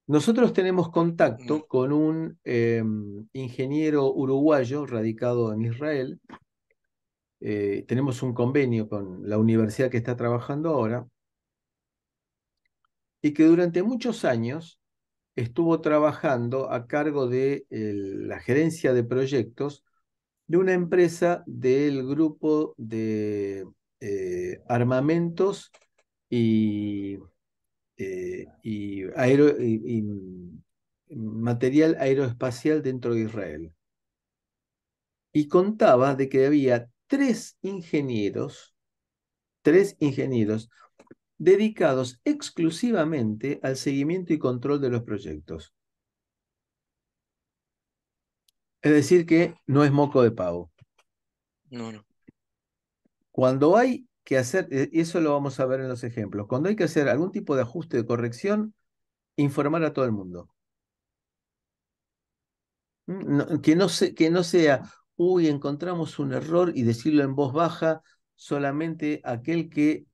Nosotros tenemos Bueno, contacto con un ingeniero uruguayo radicado en Israel. Tenemos un convenio con la universidad que está trabajando ahora y que durante muchos años estuvo trabajando a cargo de la gerencia de proyectos de una empresa del grupo de armamentos y, y material aeroespacial dentro de Israel. Y contaba de que había tres ingenieros dedicados exclusivamente al seguimiento y control de los proyectos. Es decir, que no es moco de pavo. No, no. Cuando hay que hacer, y eso lo vamos a ver en los ejemplos, cuando hay que hacer algún tipo de ajuste de corrección, informar a todo el mundo. Que no sea, uy, encontramos un error y decirlo en voz baja solamente aquel que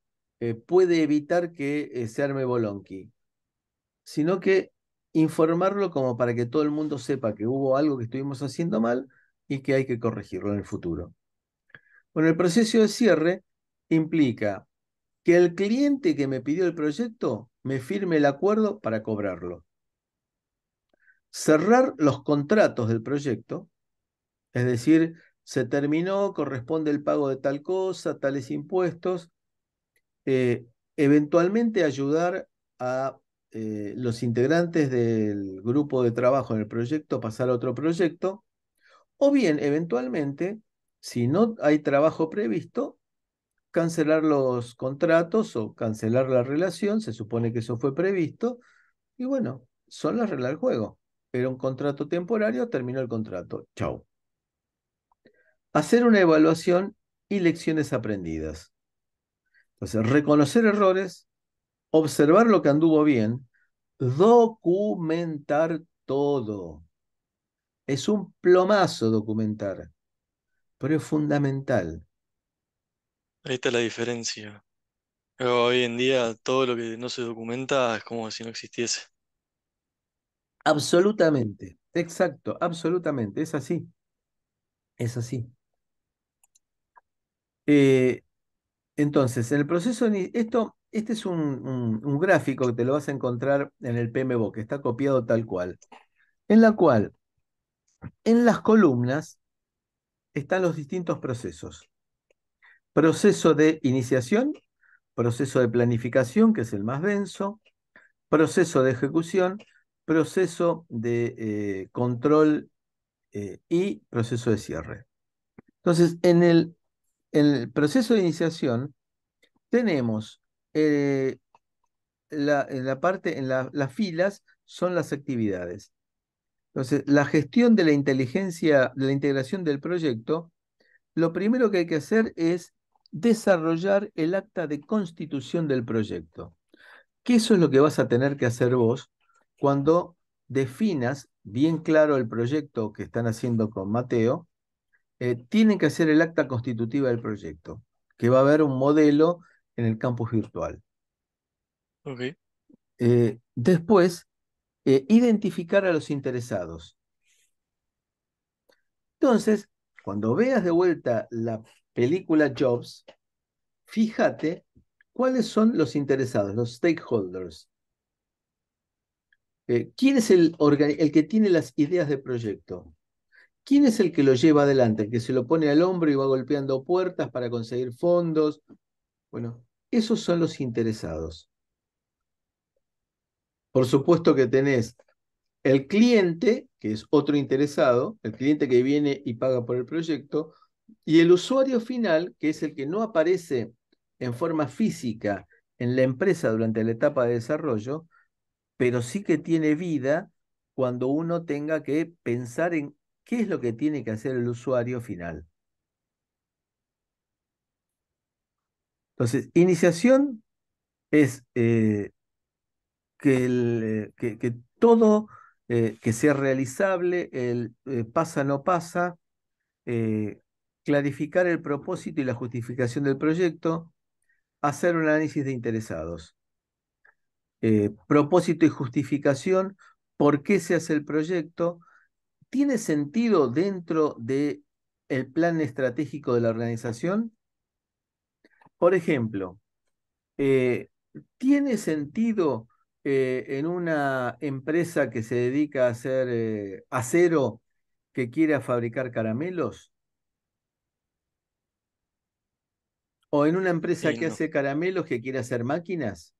puede evitar que se arme bolonqui, sino que informarlo como para que todo el mundo sepa que hubo algo que estuvimos haciendo mal y que hay que corregirlo en el futuro. Bueno, el proceso de cierre implica que el cliente que me pidió el proyecto me firme el acuerdo para cobrarlo. Cerrar los contratos del proyecto, es decir, se terminó, corresponde el pago de tal cosa, tales impuestos, eh, eventualmente ayudar a los integrantes del grupo de trabajo en el proyecto a pasar a otro proyecto, o bien, eventualmente, si no hay trabajo previsto, cancelar los contratos o cancelar la relación, se supone que eso fue previsto, y bueno, son las reglas del juego. Era un contrato temporario, terminó el contrato. Chau. Hacer una evaluación y lecciones aprendidas. Entonces, reconocer errores, observar lo que anduvo bien, documentar todo. Es un plomazo documentar, pero es fundamental. Ahí está la diferencia. Hoy en día todo lo que no se documenta es como si no existiese. Absolutamente, exacto, absolutamente, es así, es así. Eh, entonces, en el proceso, este es un gráfico que te lo vas a encontrar en el PMBOK, que está copiado tal cual, en la cual en las columnas están los distintos procesos. Proceso de iniciación, proceso de planificación, que es el más denso, proceso de ejecución, proceso de control y proceso de cierre. Entonces, en el proceso de iniciación tenemos eh, en la parte, las filas son las actividades. Entonces, la gestión de la inteligencia, de la integración del proyecto, lo primero que hay que hacer es desarrollar el acta de constitución del proyecto. Que eso es lo que vas a tener que hacer vos cuando definas bien claro el proyecto que están haciendo con Mateo. Tienen que hacer el acta constitutiva del proyecto, que va a haber un modelo en el campus virtual. Ok. Después, identificar a los interesados. Entonces, cuando veas de vuelta la película Jobs, fíjate cuáles son los interesados, los stakeholders. ¿Quién es el que tiene las ideas de proyecto? ¿Quién es el que lo lleva adelante? El que se lo pone al hombro y va golpeando puertas para conseguir fondos. Bueno, esos son los interesados. Por supuesto que tenés el cliente, que es otro interesado, el cliente que viene y paga por el proyecto, y el usuario final, que es el que no aparece en forma física en la empresa durante la etapa de desarrollo, pero sí que tiene vida cuando uno tenga que pensar en qué es lo que tiene que hacer el usuario final. Entonces, iniciación es que todo que sea realizable, el pasa no pasa, eh, clarificar el propósito y la justificación del proyecto, hacer un análisis de interesados. Propósito y justificación, por qué se hace el proyecto, tiene sentido dentro de el plan estratégico de la organización. Por ejemplo, eh, ¿tiene sentido en una empresa que se dedica a hacer acero que quiera fabricar caramelos? O en una empresa Y que no, hace caramelos que quiere hacer máquinas.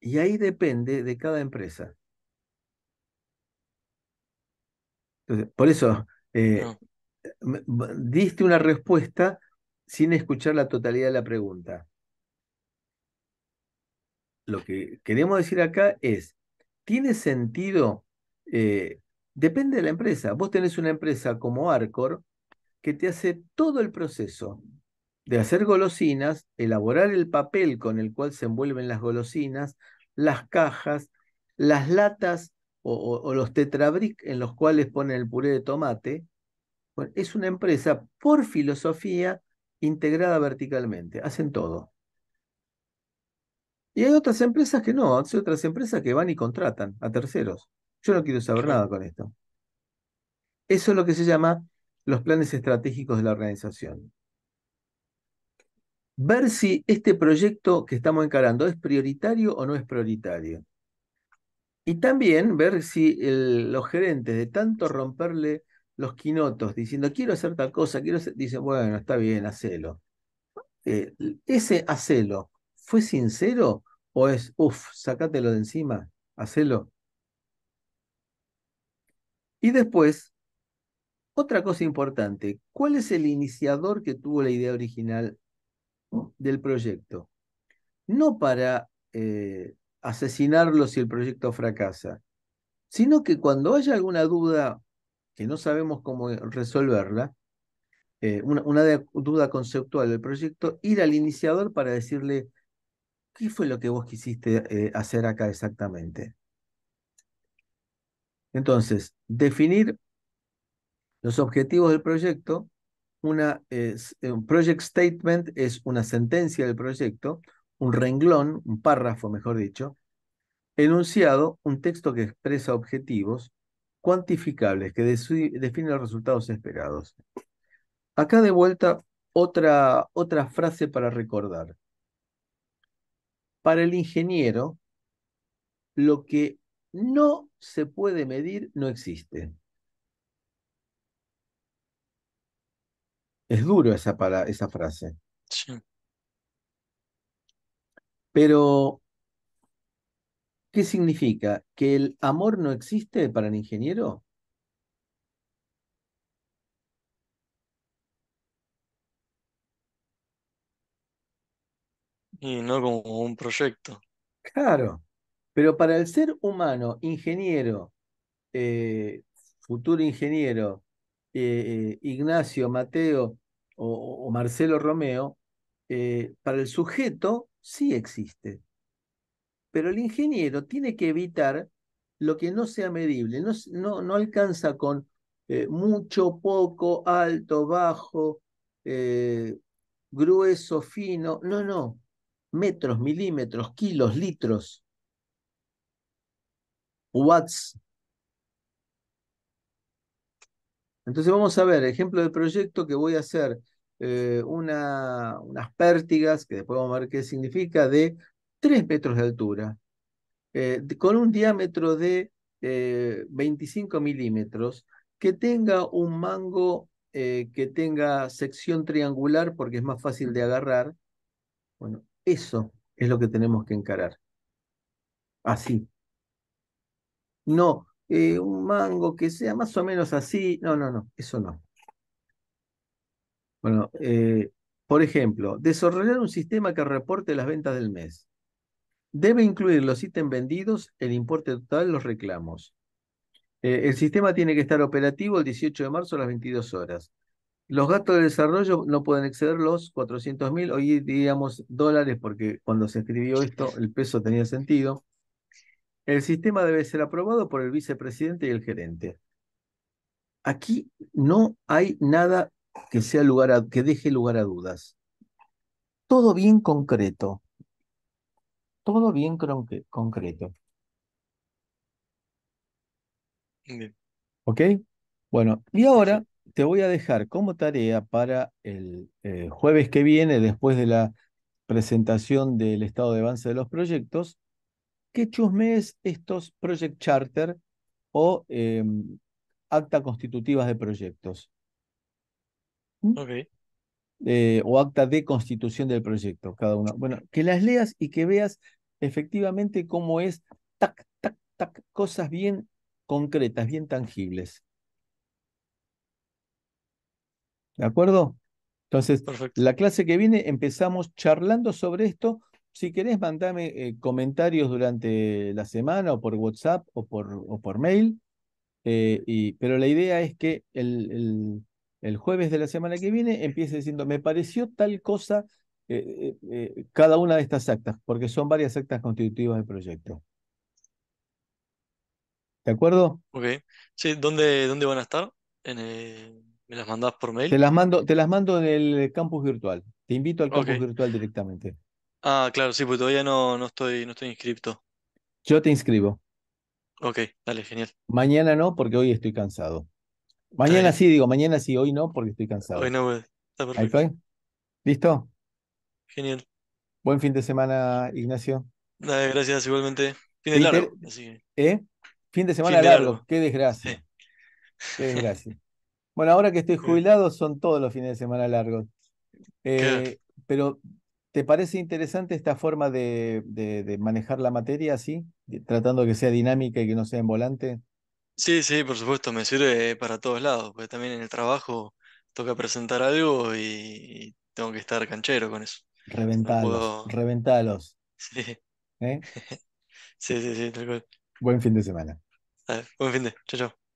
Y ahí depende de cada empresa. Entonces, por eso, eh, no, diste una respuesta sin escuchar la totalidad de la pregunta. Lo que queremos decir acá es, ¿tiene sentido? Eh, Depende de la empresa. Vos tenés una empresa como Arcor que te hace todo el proceso de hacer golosinas, elaborar el papel con el cual se envuelven las golosinas, las cajas, las latas o los tetrabric en los cuales ponen el puré de tomate. Bueno, es una empresa por filosofía integrada verticalmente, hacen todo. Y hay otras empresas que no, hay otras empresas que van y contratan a terceros. Yo no quiero saber claro, nada con esto. Eso es lo que se llama los planes estratégicos de la organización. Ver si este proyecto que estamos encarando es prioritario o no es prioritario. Y también ver si los gerentes, de tanto romperle los quinotos diciendo quiero hacer tal cosa, dicen, bueno, está bien, hacelo. Eh, Ese hacelo, ¿fue sincero o es, uff, sacátelo de encima, hacelo? Y después, otra cosa importante, ¿cuál es el iniciador que tuvo la idea original del proyecto? No para asesinarlo si el proyecto fracasa, sino que cuando haya alguna duda que no sabemos cómo resolverla, duda conceptual del proyecto, ir al iniciador para decirle, ¿qué fue lo que vos quisiste hacer acá exactamente? Entonces, definir los objetivos del proyecto. Un project statement es una sentencia del proyecto, un renglón, un párrafo, mejor dicho, enunciado, un texto que expresa objetivos cuantificables que definen los resultados esperados. Acá de vuelta otra frase para recordar. Para el ingeniero, lo que no se puede medir no existe. Es duro esa frase, sí. pero ¿qué significa? ¿Que el amor no existe para el ingeniero? Y no como un proyecto. Claro, pero para el ser humano, ingeniero, eh, futuro ingeniero, Ignacio, Mateo o Marcelo Romeo, para el sujeto sí existe, pero el ingeniero tiene que evitar lo que no sea medible, no alcanza con mucho, poco, alto, bajo, eh, grueso, fino, no, metros, milímetros, kilos, litros, watts. Entonces vamos a ver, ejemplo de proyecto que voy a hacer unas pértigas, que después vamos a ver qué significa, de 3 metros de altura, con un diámetro de 25 milímetros, que tenga un mango que tenga sección triangular porque es más fácil de agarrar. Bueno, eso es lo que tenemos que encarar. Así. No, un mango que sea más o menos así. No, eso no. Bueno, por ejemplo, desarrollar un sistema que reporte las ventas del mes. Debe incluir los ítems vendidos, el importe total, los reclamos. El sistema tiene que estar operativo el 18 de marzo a las 22 horas. Los gastos de desarrollo no pueden exceder los 400.000, hoy diríamos dólares porque cuando se escribió esto el peso tenía sentido. El sistema debe ser aprobado por el vicepresidente y el gerente. Aquí no hay nada que deje lugar a dudas. Todo bien concreto. Todo bien concreto. Bien, ¿Ok? Bueno, y ahora perfecto. te voy a dejar como tarea para el jueves que viene, después de la presentación del estado de avance de los proyectos, que chusmees estos Project Charter o acta constitutivas de proyectos. ¿Mm? Ok, o acta de constitución del proyecto, cada uno. Bueno, que las leas y que veas efectivamente cómo es, tac, tac, tac, cosas bien concretas, bien tangibles. ¿De acuerdo? Entonces, Perfecto. la clase que viene empezamos charlando sobre esto. Si querés, mandame comentarios durante la semana o por WhatsApp o por mail. Pero la idea es que el jueves de la semana que viene empiece diciendo, me pareció tal cosa cada una de estas actas, porque son varias actas constitutivas del proyecto. ¿De acuerdo? Ok. Sí, ¿dónde van a estar? ¿Me las mandás por mail? Te las mando en el campus virtual. Te invito al campus Ok. virtual directamente. Ah, claro, sí, porque todavía no estoy inscripto. Yo te inscribo. Ok, dale, genial. Mañana no, porque hoy estoy cansado. Está Mañana bien. sí, digo, mañana sí, hoy no, porque estoy Hoy cansado. no, puede. Está ¿Ahí perfecto. estoy? ¿Listo? Genial. Buen fin de semana, Ignacio. Dale, gracias igualmente. Fin ¿Te de inter- largo, así que. ¿Eh? Fin de Fin semana de largo, largo. qué Sí. desgracia, qué desgracia. Bueno, ahora que estoy Bien. jubilado son todos los fines de semana largos. Claro. Pero, ¿te parece interesante esta forma de manejar la materia así? Tratando de que sea dinámica y que no sea en volante. Sí, sí, por supuesto, me sirve para todos lados, porque también en el trabajo toca presentar algo y tengo que estar canchero con eso. No Reventalos, puedo. reventalos. Sí, ¿Eh? sí, sí, sí, tal cual. Buen fin de semana. Dale, buen fin de. Chau, chau.